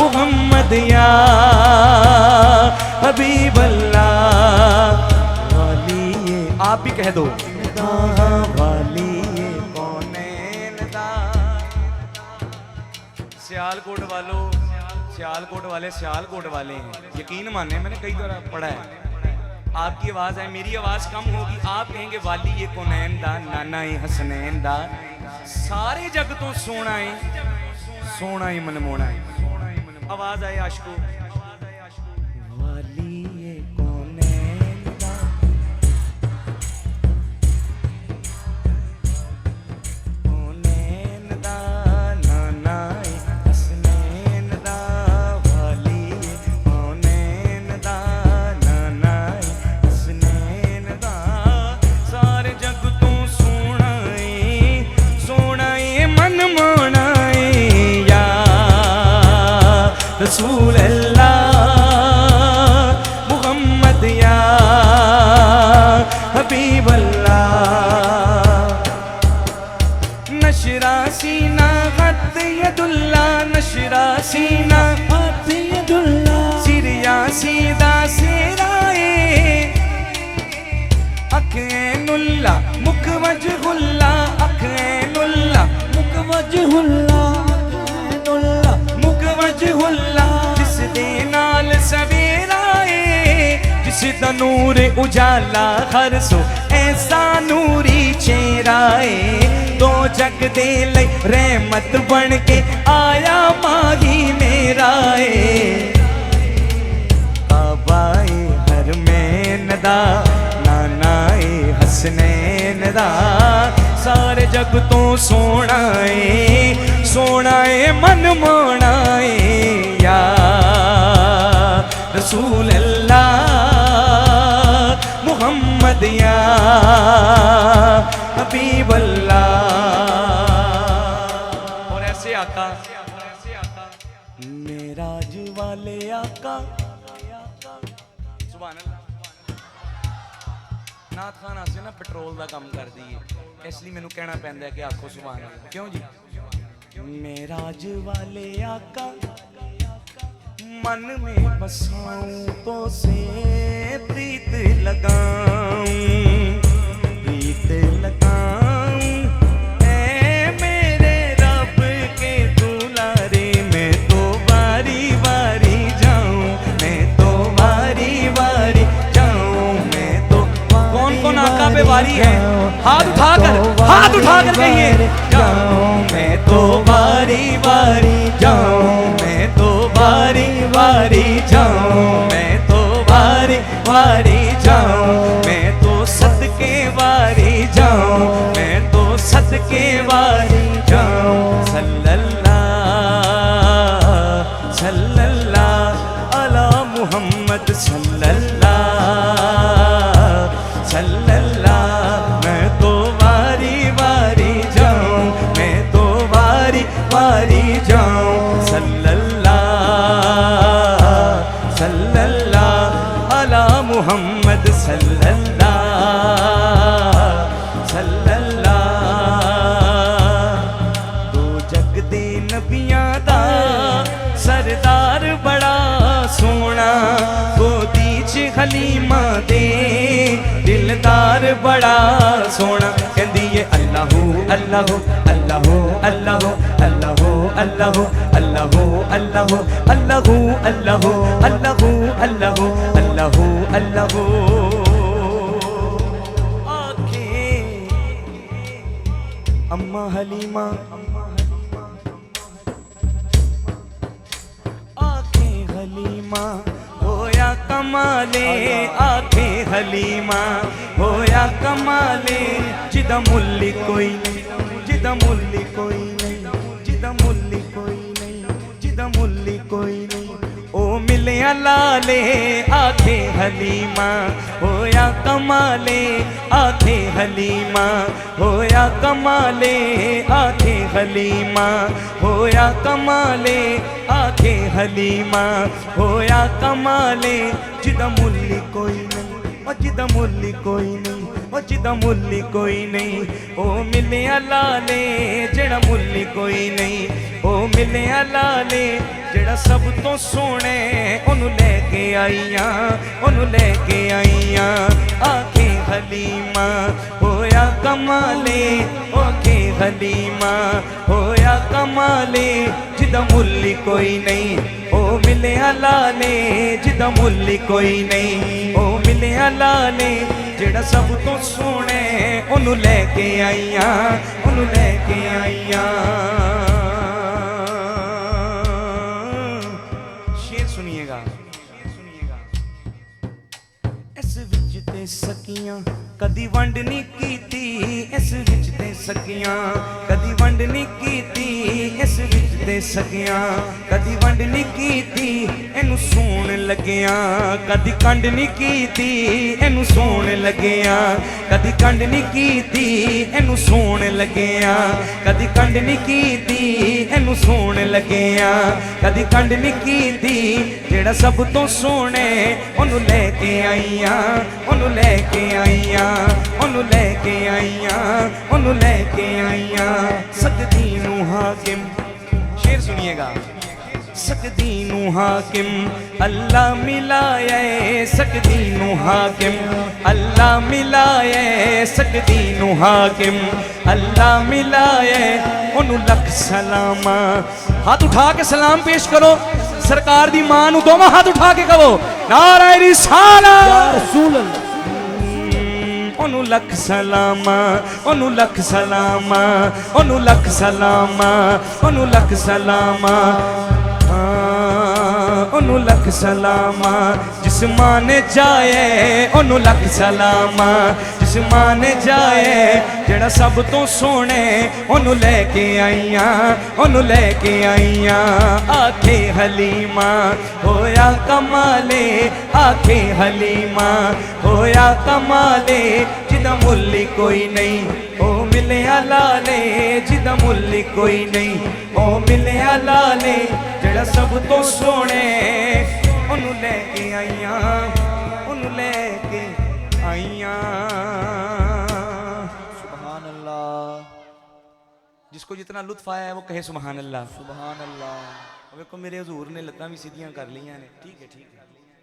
मुहम्मद या हबीब अल्लाह वाली आप भी कह दो वाली कौनैन दा सियालकोट वालों सियालकोट वाले सियालकोट वाले हैं यकीन माने मैंने कई बार पढ़ा है आपकी आवाज़ है मेरी आवाज़ कम होगी आप कहेंगे वाली ये कौनैन दा नाना है हसनैन दा सारे जग तो सोना है मनमोना है आवाज़ आए आशको वाली ये कौनैन दा कौनैन दा नाना है हसनैन दा वाली ये कौनैन दा नाना है हसनैन दा सारे जग तो सोना है मन मोना है या रसूल अल्लाह मुहम्मद या हबीब अल्लाह नशरा सीना गत यदुल्ला नशरा सीना गत यदुल्ला सिरिया सीदा सेराए अखैनुल्ला मुख वजहुल्ला अखैनुल्ला मुख वजहुल्ला मुख वजहुल्ला जिस दे नाल सवेरा जिस दा नूर उजाला हर सो ऐसा नूरी चेहरा दो जग दे लई रहमत बन के आया माही मेरा बाबाए हरमैन दा नाना ए हसनैन दा सारे जग तो सोना है मन मोना है या रसूल अल्लाह मुहम्मद या हबीब अल्लाह और ऐसे आका मेराज वाले आका सुभान अल्लाह नाथ खान से ना पेट्रोल का काम कर दिए इसलिए मैनू कहना पैंदा है कि आखो सुभान अल्लाह क्यों जी मेराज वाले आका मन में बसाऊं तो से प्रीत लगाऊं ऐ मेरे रब के दुलारे मैं तो बारी बारी जाऊं मैं तो बारी बारी जाऊं मैं तो कौन कौन आका पे बारी है हाथ उठाकर कहिए जाऊं मैं तो बारी बारी जाऊं मैं तो बारी बारी जाऊं मैं तो बारी बारी जाऊं मैं तो सदके बारी जाऊं मैं तो सदके बारी जाऊं सल्लल्लाहु अला मुहम्मद सल्लल्लाहु मैं तो बारी बारी जाऊं मैं तो बारी बारी जाऊं सल्लल्लाहु अला मुहम्मद सल्लल्लाहु दो जग दे नबियां दा सरदार बड़ा सोना गोदी च हलीमा दे दिलदार बड़ा सोना कहंदी है अल्लाहू अल्लाहू अल्लाहू अल्लाहू अल्लाहू अल्लाहू अल्लाहू अल्लाहू अल्लाहू अल्लाहू अल्लाहू अल्लाहू अल्लाहू अल्लाहू अम्मा हलीमा आंखें हलीमा होया कमाले, आंखें हलीमा होया कमाले, जिदा मुल्ली कोई नहीं, जिदा मुल्ली कोई नहीं, जिदा मुल्ली कोई नहीं, जिदा मुल्ली कोई नहीं। ओ मिलिया लाले आंखें हलीमा होया कमाले, आंखें हलीमा होया कमाले, आंखें हलीमा होया कमाले, आंखें हलीमा होया कमाले, जिदा मुल्ली कोई नहीं, ओ जिदा मुल्ली कोई नहीं, ओ जिदा मुल्ली कोई नहीं। ओ मिलिया लाले जेड़ा मुल्ली कोई नहीं, ओ मिलिया लाले जेड़ा सब तो सोने, ओनू लेके आईयां, ओनू लेके आईयां, आंखें हलीमा होया कमाले, आंखें हलीमा होया कमाले, जिदा मुल्ली कोई नहीं। ओ मिलिया लाले जिदा मुल्ली कोई नहीं, ओ मिलिया लाले जेड़ा सब तो सोने, ओनू लेके आईयां, ओनू लेके आईयां। शेर सुनिएगा, इस विच ते सकियां कदी वंड नहीं कीती, इस विच ते सकियां कदी वंड नहीं कीती, इस विच ते सकियां कदी वंड नहीं कीती, इनू सोण लगिया कदी कंड नहीं कीती, इनू सोण लगिया कदी कंड नहीं कीती, इनू सोण लगिया कदी कंड नहीं कीती, इनू सोण लगिया कदी कंड नहीं कीती, जेड़ा सब तो सोने, ओनू लेके आईयां, ओनू लेके आईयां, ओनू लेके आईयां, ओनू लेके आईयां। सकदी नू हाकिम, शेर सुनिएगा, सकदी नू हाकिम अल्लाह मिलाए, सकदी नू हाकिम अल्लाह मिलाए, सकदी नू हाकिम अल्लाह मिलाए, ओनू लख सलामा। हाथ उठा के सलाम पेश करो सरकार दी मां नू, दोवां हाथ उठा के कहो नारे रिसालत या रसूल अल्लाह। ओनू लख सलामा, ओनू लख सलामा, ओनू लख सलामा, ओनू लख सलामा, ओनू लख सलामा, जिस माने जाए, ओनू लख सलामा, जिस माने जाए, जेड़ा सब तो सोने, ओनू लेके आईयां, ओनू लेके आईयां, आखे हलीमा होया कमाले, आखे हलीमा होया कमाले, जिदा मुल्ली कोई नहीं, ओ मिलिया लाले जिदा मुल्ली कोई नहीं, ओ मिलिया लाले जेड़ा सब तो सोने, ओनू लेके आईयां, ओनू लेके आईयां। सुभान अल्लाह, जिसको जितना लुत्फ आया है वो कहे सुभान अल्लाह। सुभान अल्लाह। वेखो मेरे हजूर ने लत्तां भी सीधियां कर लियां ने, ठीक है ठीक है,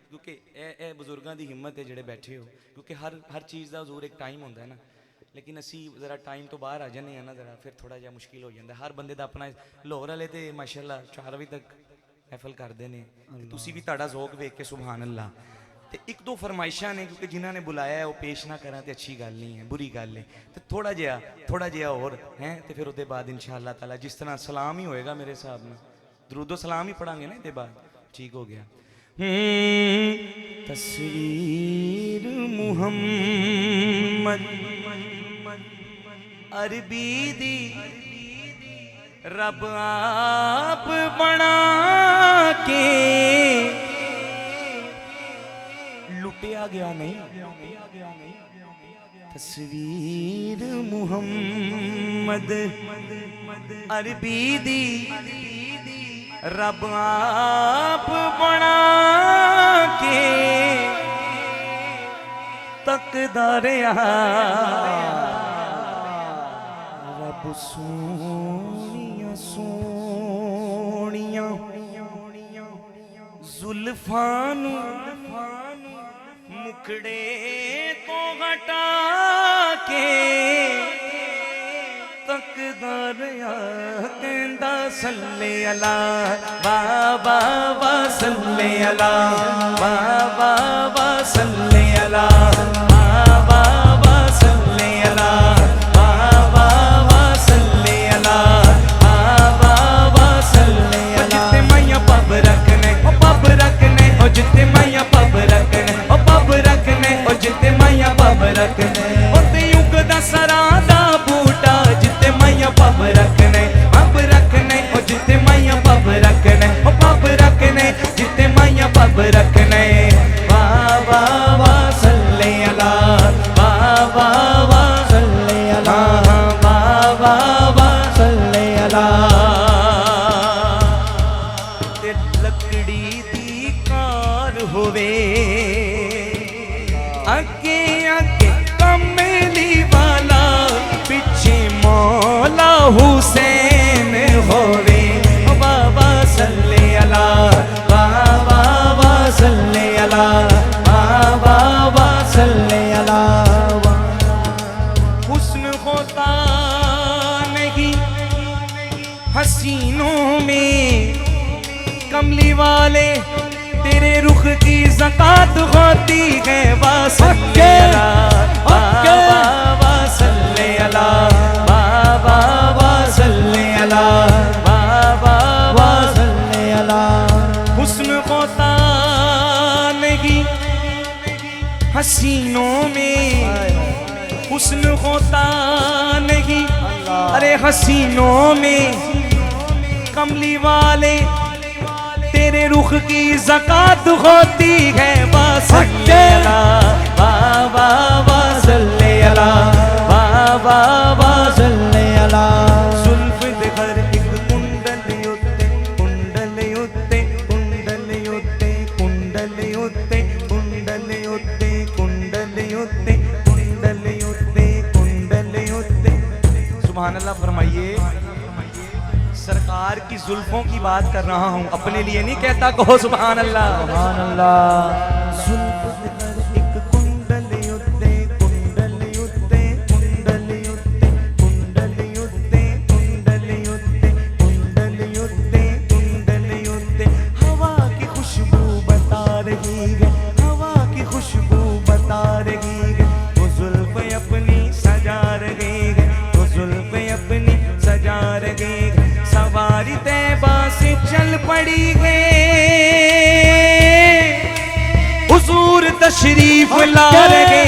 क्योंकि ए बुजुर्गों की हिम्मत है जेड़े बैठे हो, क्योंकि हर चीज़ का हजूर एक टाइम होंदा है ना, लेकिन असी जरा टाइम तो बाहर आ जाने ना, जरा फिर थोड़ा जिहा मुश्किल हो जाता। हर बंदे का अपना, लाहौर वाले तो माशाअल्लाह 4 बजे तक महफल करते हैं, तुसी भी तुहाडा ज़ौक वेख के सुभान अल्लाह। तो एक दो फरमाइशां ने, क्योंकि जिन्होंने बुलाया है वो पेश ना करा तो अच्छी गल नहीं है, बुरी गल है, तो थोड़ा जिहा होर है, तो फिर उसके बाद इंशाअल्लाह ताला जिस तरह सलाम ही होएगा मेरे हिसाब में, दरूदो सलाम ही पढ़ांगे ना, इसके बाद ठीक हो गया। तस्वीर मुहम्मद अरबी दी रब आप बना के, लुटिया गया नहीं, तस्वीर मुहम्मद अरबी दी रब आप बना के, तकदारिया रब सोनिया सोनिया जुल्फान मुखड़े तो हटा के, तकदारिया कहंदा सल्ले अला बाबा वा सल्ले अला बाबा वा सल्ले अला बाबा वा सल्ले अला बाबा वा सल्ले हसीनों में कमली वाले तेरे रुख की ज़कात होती है। वासल्ले अला बाबा वासल्ले अला बाबा वासल्ले अला बाबा वासल्ले अला। हुस्न होता नहीं हसीनों में, हुस्न होता नहीं अरे हसीनों में, कमली वाले तेरे रुख की ज़कात होती है। वासल्ले अला बाबा वासल्ले अला बाबा वासल्ले अला। जुल्फ दे हर एक कुंडल उत्ते कुंडल उत्ते कुंडल उत्ते कुंडल उत्ते कुंडल उत्ते कुंडल उत्ते कुंडल उत्ते कुंडल उत्ते। सुभान अल्लाह फरमाइए। सरकार की जुल्फों की बात कर रहा हूँ, अपने लिए नहीं कहता, कहो सुभान अल्लाह। सुभान अल्लाह। जुल्फ दे हर एक कुंडल उत्ते कुंडल उत्ते कुंडल उत्ते कुंडल उत्ते कुंडल उत्ते कुंडल उत्ते कुंडल उत्ते। हवा की खुशबू बता रही है, हवा की खुशबू बता रही है, वो जुल्फ अपनी सजा रही है, वो जुल्फ अपनी सजा रही है। सवारी तैबा से चल पड़ी है, हुजूर तशरीफ ला रहे।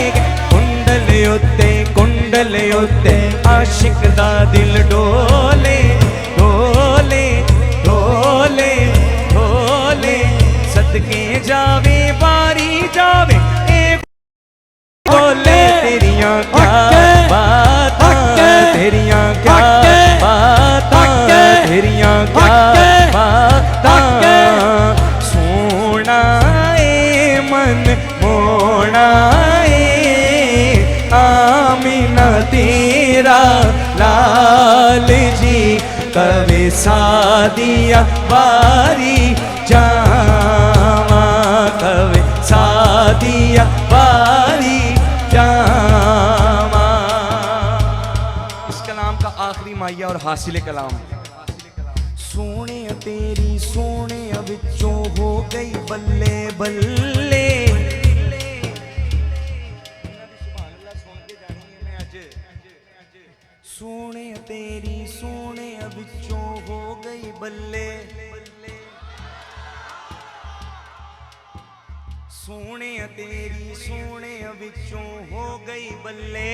कुंडल उत्ते आशिक दा दिल डोले डोले डोले डोले। सदके जावे बारी जावे एक बोले तेरियां क्या बातां, तेरियां क्या बातां, तेरियां क्या बातां। सोना ए मन मोना ए आमीना तेरा लाल जी कवे सादिया बारी जावा, कवे सादिया बारी जावा। इस कलाम का आखिरी माहिया और हासिल कलाम। सोने तेरी सोने विचों हो गई बल्ले बल्ले। सोने तेरी सोने विचों हो गई बल्ले, सोने तेरी सोने विचों हो गई बल्ले।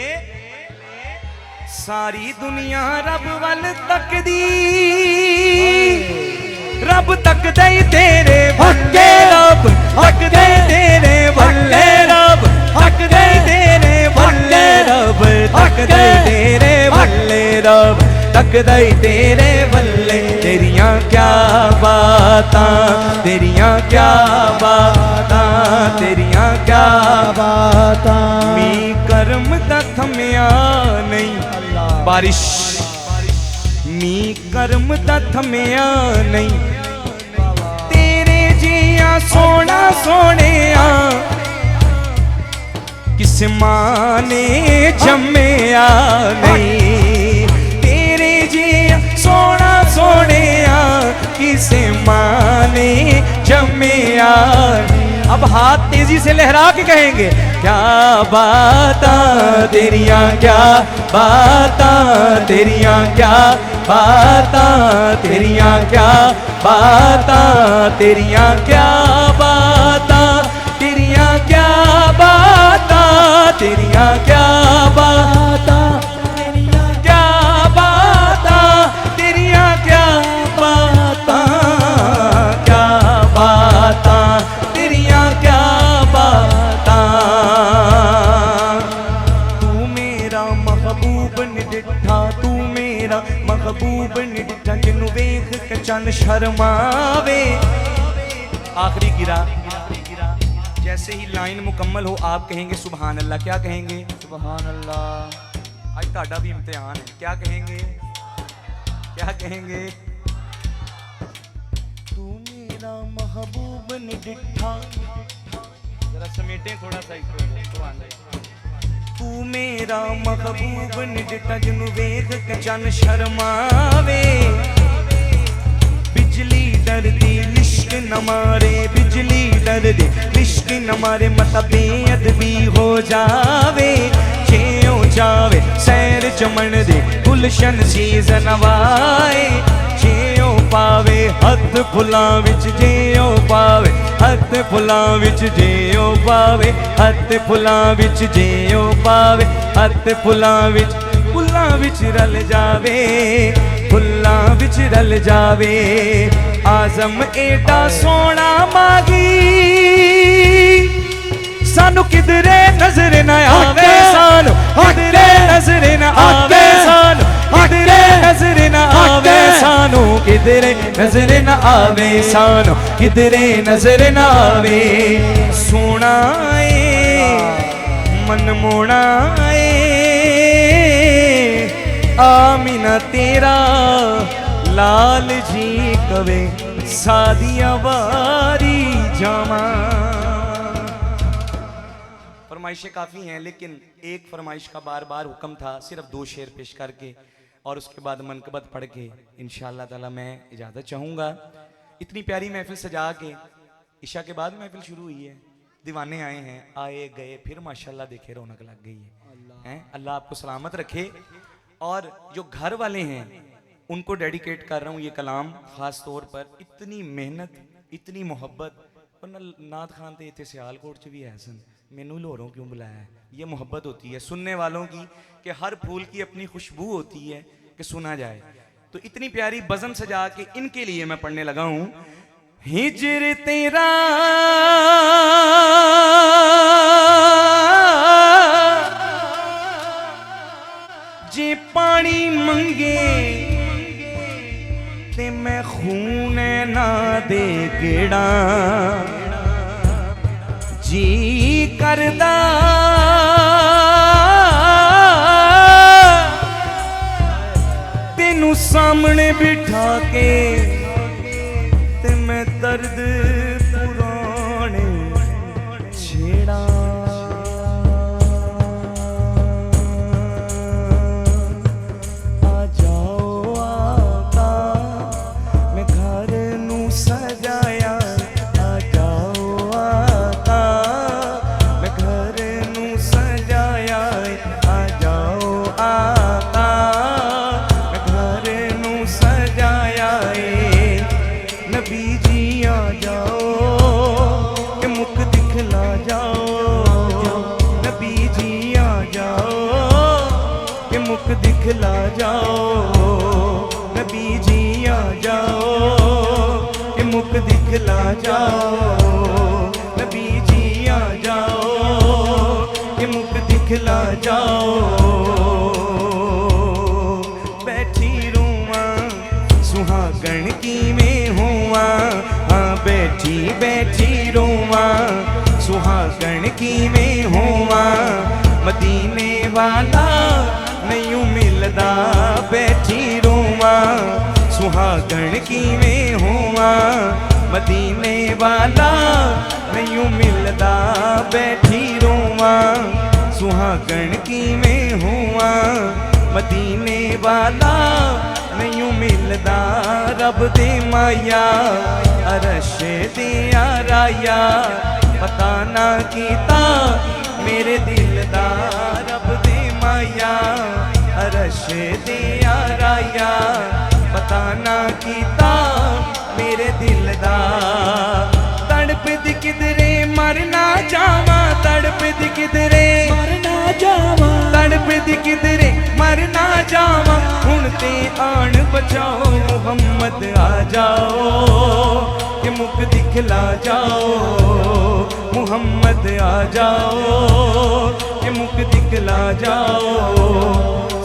सारी दुनिया रब वल तकदी, रब तकदे तेरे बल्ले, रब तकदे तेरे बल्ले, रब तकदे तेरे बल्ले, रब तकदे तेरे बल्ले, रब तकदे तेरे बल्ले। तेरियां क्या बातां, तेरियां क्या बातां, तेरियां क्या बातां। मी करम दा थमिया नहीं बारिश, मी करम दा थमिया नहीं, तेरे जिया सोना सोनिया किस मां ने जम्मिया नहीं। तेरे जिया सोना सोनिया किस मां ने जम्मिया। अब हाथ तेजी से लहरा के कहेंगे क्या बातां तेरियां, क्या बातां तेरियां, क्या बातां तेरियां, क्या बातां तेरियां, क्या बातां तेरियां, क्या बातां तेरियां, क्या बातां तेरियां, क्या बातां तेरियां, क्या बातां, क्या बातां तेरियां, क्या बातां। तू मेरा महबूब निडिठा, तू मेरा महबूब निडिठा, जिन्नू वेख के चन शर्मावे। आखिरी गिरा, जैसे ही लाइन मुकम्मल हो आप कहेंगे सुभान अल्लाह। क्या कहेंगे? सुभान अल्लाह। आज ताड़ा भी इम्तिहान है। क्या कहेंगे? क्या कहेंगे? तू मेरा महबूब निडिठा, जरा समेटे थोड़ा सा इसको। तू मेरा महबूब निडिठा, जिन्नू वेख के चन शर्मावे। दे इश्क न मारे मता बेअदबी हो जावे जियो जावे सैर चमन दे गुलशन सीज नवाए जियो पावे हथ फुलां विच जियो पावे हथ फुलां विच जियो पावे हथ फुलां विच जियो पावे हथ फुलां विच रल जावे फुल्लां विच रल जावे आजम एडा सोना मागी सानू किधरे नजर न आवे सानू किधरे नजर न आवे सानू किधरे नजर न आवे सानू किधरे नजर न आवे सानू किधरे नजर न आवे सोना मन मोना आमीना तेरा लाल जी कवे सादिया वारी जामा। फरमाइशें काफ़ी हैं लेकिन एक फरमाइश का बार बार हुक्म था सिर्फ 2 शेर पेश करके और उसके बाद मनकबत पढ़ के इंशाअल्लाह ताला मैं इजाज़त चाहूँगा। इतनी प्यारी महफिल सजा के इशा के बाद महफिल शुरू हुई है, दीवाने आए हैं, आए गए, फिर माशाल्लाह देखे रौनक लग गई है। अल्लाह आपको सलामत रखे। और जो घर वाले हैं उनको डेडिकेट कर रहा हूँ ये कलाम ख़ास तौर पर। इतनी मेहनत इतनी मोहब्बत और नात खान तो इतने सियालकोट च भी है सन, मैनू लाहौरों क्यों बुलाया है? ये मोहब्बत होती है सुनने वालों की कि हर फूल की अपनी खुशबू होती है कि सुना जाए। तो इतनी प्यारी बज़म सजा के इनके लिए मैं पढ़ने लगा हूँ। हिजर तेरा जे पानी मंगे ते मैं खून ना दे गेड़ा जी करदा तेनू सामने बिठा के ते मैं दर्द पुराने छेड़ा दिखला जाओ नबी जी आ जाओ कि मुख दिखला जाओ नबी जी आ जाओ कि मुख दिखला जाओ। बैठी रूमा सुहागण की में हुआ हाँ बैठी बैठी रूमा सुहागण की में हुआ मदीने वाला नहीं मिलदा बैठी रूमा सुहागण की में हुआ मदीने वाला नहीं मिलदा बैठी रूमा सुहागण की में हुआ मदीने वाला नहीं मिलदा रब दे माया अरश दे आराया पता ना कीता मेरे दिल दा रब दे माया अरश दे आराया पता ना कीता मेरे दिल दा तड़प दी किधरे मरना जावा तड़प दी किधरे मरना जावा तड़प दी किधरे मरना जावा हुण ते आन बचाओ मुहम्मद आ जाओ कि मुख दिखला जाओ मुहम्मद आ जाओ कि मुख दिखला जाओ।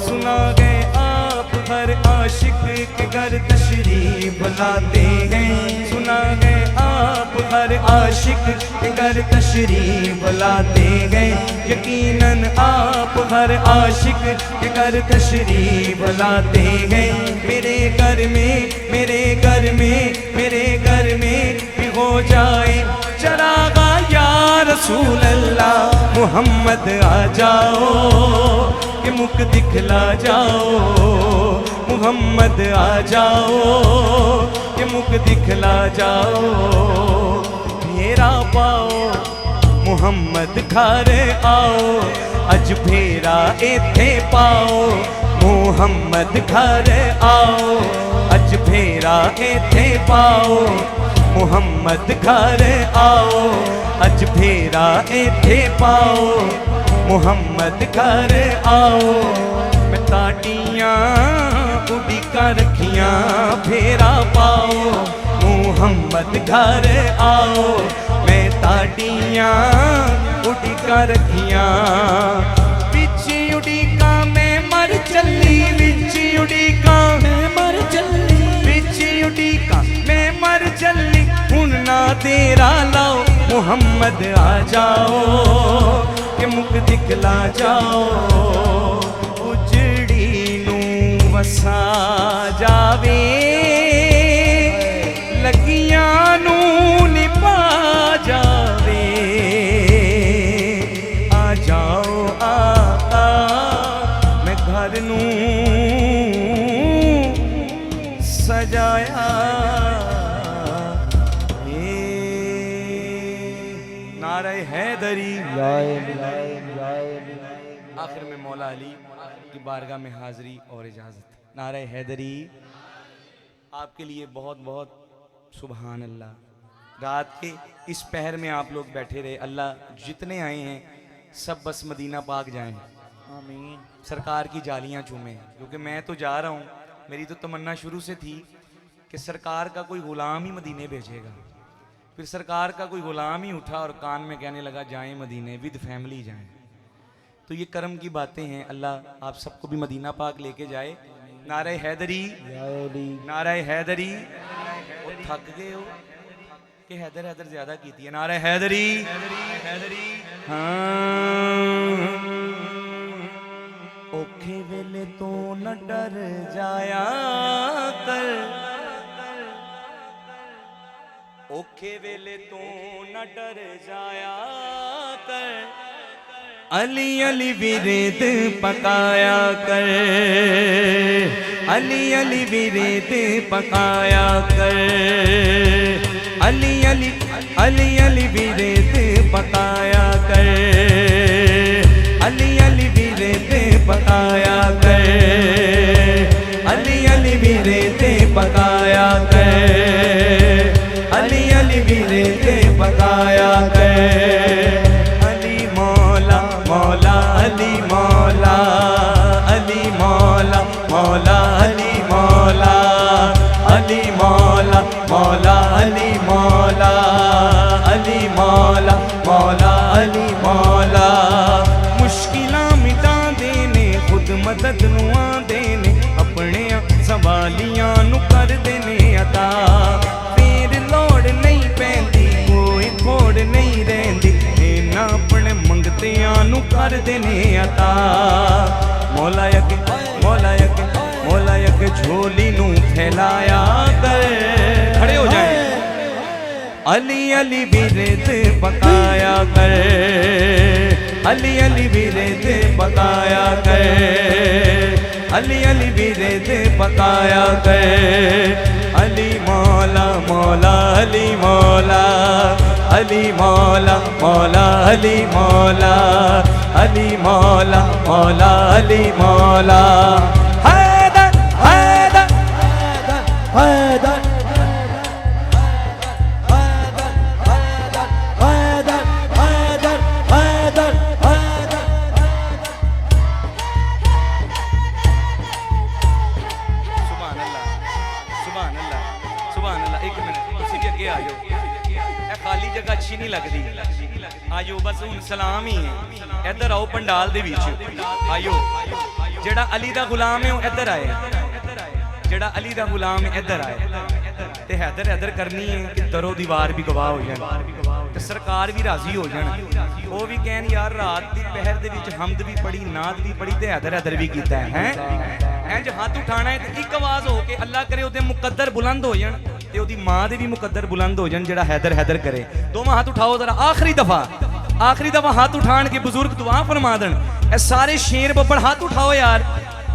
सुना गए आप हर आशिक के घर तशरीफ लाते हैं सुना गए आप हर आशिक के घर तशरीफ लाते हैं यकीनन आप हर आशिक के घर तशरीफ लाते हैं मेरे घर में मेरे घर में मेरे घर में भी हो जाए चरागा या रसूल अल्लाह मुहम्मद आ जाओ कि मुख दिखला जाओ मुहम्मद आ जाओ कि मुख दिखला जाओ। मेरा पा मुहम्मद घर आओ अज फेरा इथे पाओ मुहम्मद घर आओ अज फेरा इथे पाओ मुहम्मद घर आओ अज फेरा इथे पाओ मुहम्मद घर आओ मैं ताड़ियां उड़ीका रखियां फेरा पाओ मुहम्मद घर आओ मैं ताड़ियां उड़ीका रखियां बिच उड़ीका मैं मर चली बिच उड़ीका मैं मर चली बिच उड़ीका मैं मर चली हुन ना तेरा लाओ मुहम्मद आ जाओ के मुख दिखला जाओ उजड़ी नू वसा जावे लगियां नू निभा जावे आ जाओ आ मैं घर नू सजाया नारे हैदरी आखिर में मौला अली की बारगाह में हाजिरी और इजाज़त। नारे हैदरी आपके लिए बहुत बहुत सुभान अल्लाह। रात के इस पहर में आप लोग बैठे रहे, अल्लाह जितने आए हैं सब बस मदीना पाक जाएं, आमीन। सरकार की जालियां चूमें, क्योंकि मैं तो जा रहा हूँ, मेरी तो तमन्ना शुरू से थी कि सरकार का कोई गुलाम ही मदीने भेजेगा। फिर सरकार का कोई गुलाम ही उठा और कान में कहने लगा जाएं मदीने, विद फैमिली जाएं। तो ये करम की बातें हैं, अल्लाह आप सबको भी मदीना पाक लेके जाए। नारे हैदरी, नारे हैदरी। वो थक गए हो कि हैदर हैदर ज्यादा की थी। नारे हैदरी, हाँ औखे वेले तो न डर जाया कर, औखे वेले तो न डर जाया कर, अली अली विरेद पकाया कर, अली अली विरेद पकाया कर, अली अली अली अली विरेद पकाया कर, अली अली विरेद पकाया कर, अली अली विरेद पकाया कर, अली अली विरेद पकाया कर। अली मौला मौला अली मौला, अली मौला मौला अली मौला, अली मौला मौला अली मौला, अली मौला मौला अली मौला। मुश्किलां मिटा देने खुद मदद नू आंदे ने, अपने सवालियां नू कर देने अता, फिर लोड़ नहीं पैंदी कोई थोड़ नहीं रहिंदी, इन्हां अपने मंगतियां नू कर देने अता। मौला यके मौला यके मौला यके झोली नू फैलाया कर। खड़े हो जाए। अली अली विरेद पकाया कर, अली अली विरेद पकाया कर, अली अली विरेद पकाया कर। अली मौला मौला अली मौला, अली मौला मौला अली मौला, अली मौला मौला अली मौला। हैदर हैदर हैदर अच्छी नहीं लगती, आयो बस हुन सलाम ही है। इधर आओ पंडाल दे विच, आयो जेड़ा अली दा गुलाम है वो इधर आए, जेड़ा अली दा गुलाम है इधर आए। ते हैदर हैदर करनी है कि दरो दीवार भी गवाह हो जाए, ते सरकार भी राजी हो जाए। वो भी कहन यार रात दी पहर दे विच हमद भी पढ़ी, नाद भी पढ़ी, ते हैदर हैदर भी कीता है। इंज हाथ उठाना है ते एक आवाज हो के अल्लाह करे ओदे मुकद्दर बुलंद हो जान, ते ओदी मां दे भी मुकद्दर बुलंद हो जान, जेड़ा हैदर हैदर करे। दोवां हाथ उठाओ जरा, आखिरी दफा हाथ उठान के बुजुर्ग दुआ फरमा देन। ए सारे शेर बब्बर हाथ उठाओ यार।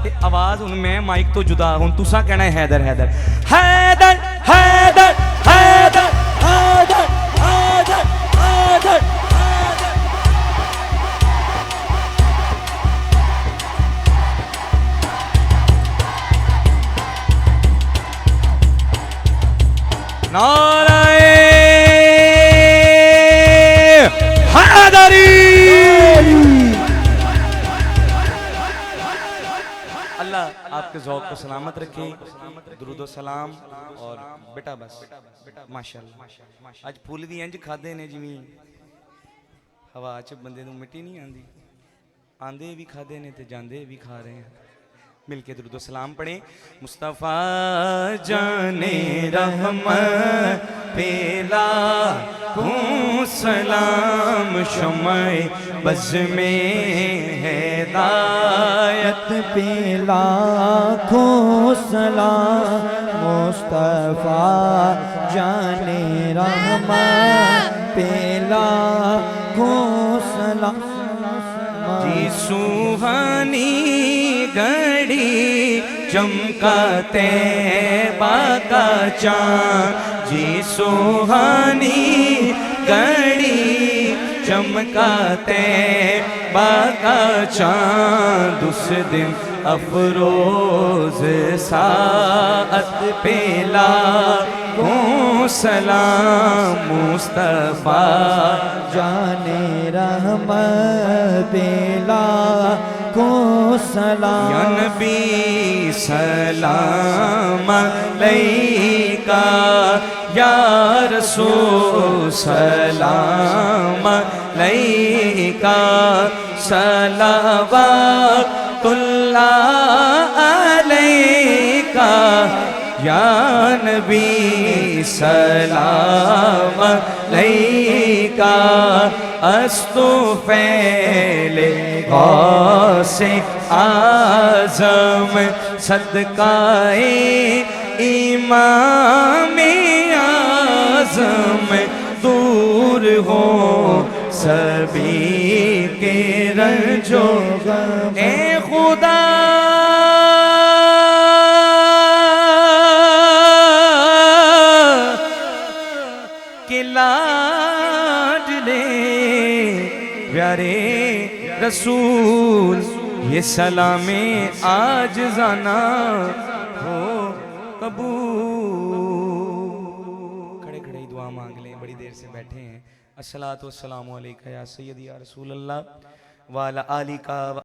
ते आवाज हुन मैं माइक तो जुदा, हुन तुसा कहना है हैदर हैदर हैदर हैदर हैदर हैदर हैदर हैदर नाराए हैदरी। अल्लाह आपके ज़ौक़ को सलामत रखे। दुरूद सलाम और बेटा बस माशाअल्लाह अज फुल भी इंज खादे ने जिवें हवा च बंदे नूं मिट्टी नहीं आंदी, आंदे भी खादे ने ते जांदे भी खा रहे हैं। मिलके दुरूद सलाम पढ़े। मुस्तफ़ा जाने रहमत पेला हूँ सलाम शम्ए बज़ में हिदायत पे लाखों सलाम मुस्तफ़ा जाने रहमत पे लाखों सलाम। जी सुहानी घड़ी चमकाते बाका चाँद, जी सुहानी घड़ी चमकाते बाका चाँद, उस दिन अफरोज साअत पेला को सलाम मुस्तफ़ा जाने रहमत पेला को सलाम। या नबी सलाम अलैका या रसूल सलाम अलैका सलावतुल्लाह अलैका या नबी सलाम अलैका। अस्तुफ़ैले गौसे आज़म सदकाए इमामे आज़म, दूर हो सभी के रंजो गम। ए खुदा के लाडले प्यारे रसूल, ये सलामे आज जाना हो कबूल। खड़े खड़े ही दुआ मांग लें, बड़ी देर से बैठे हैं। अस्सलातु वस्सलामु अलैका या सय्यदी या रसूल अल्लाह व अला आलिका व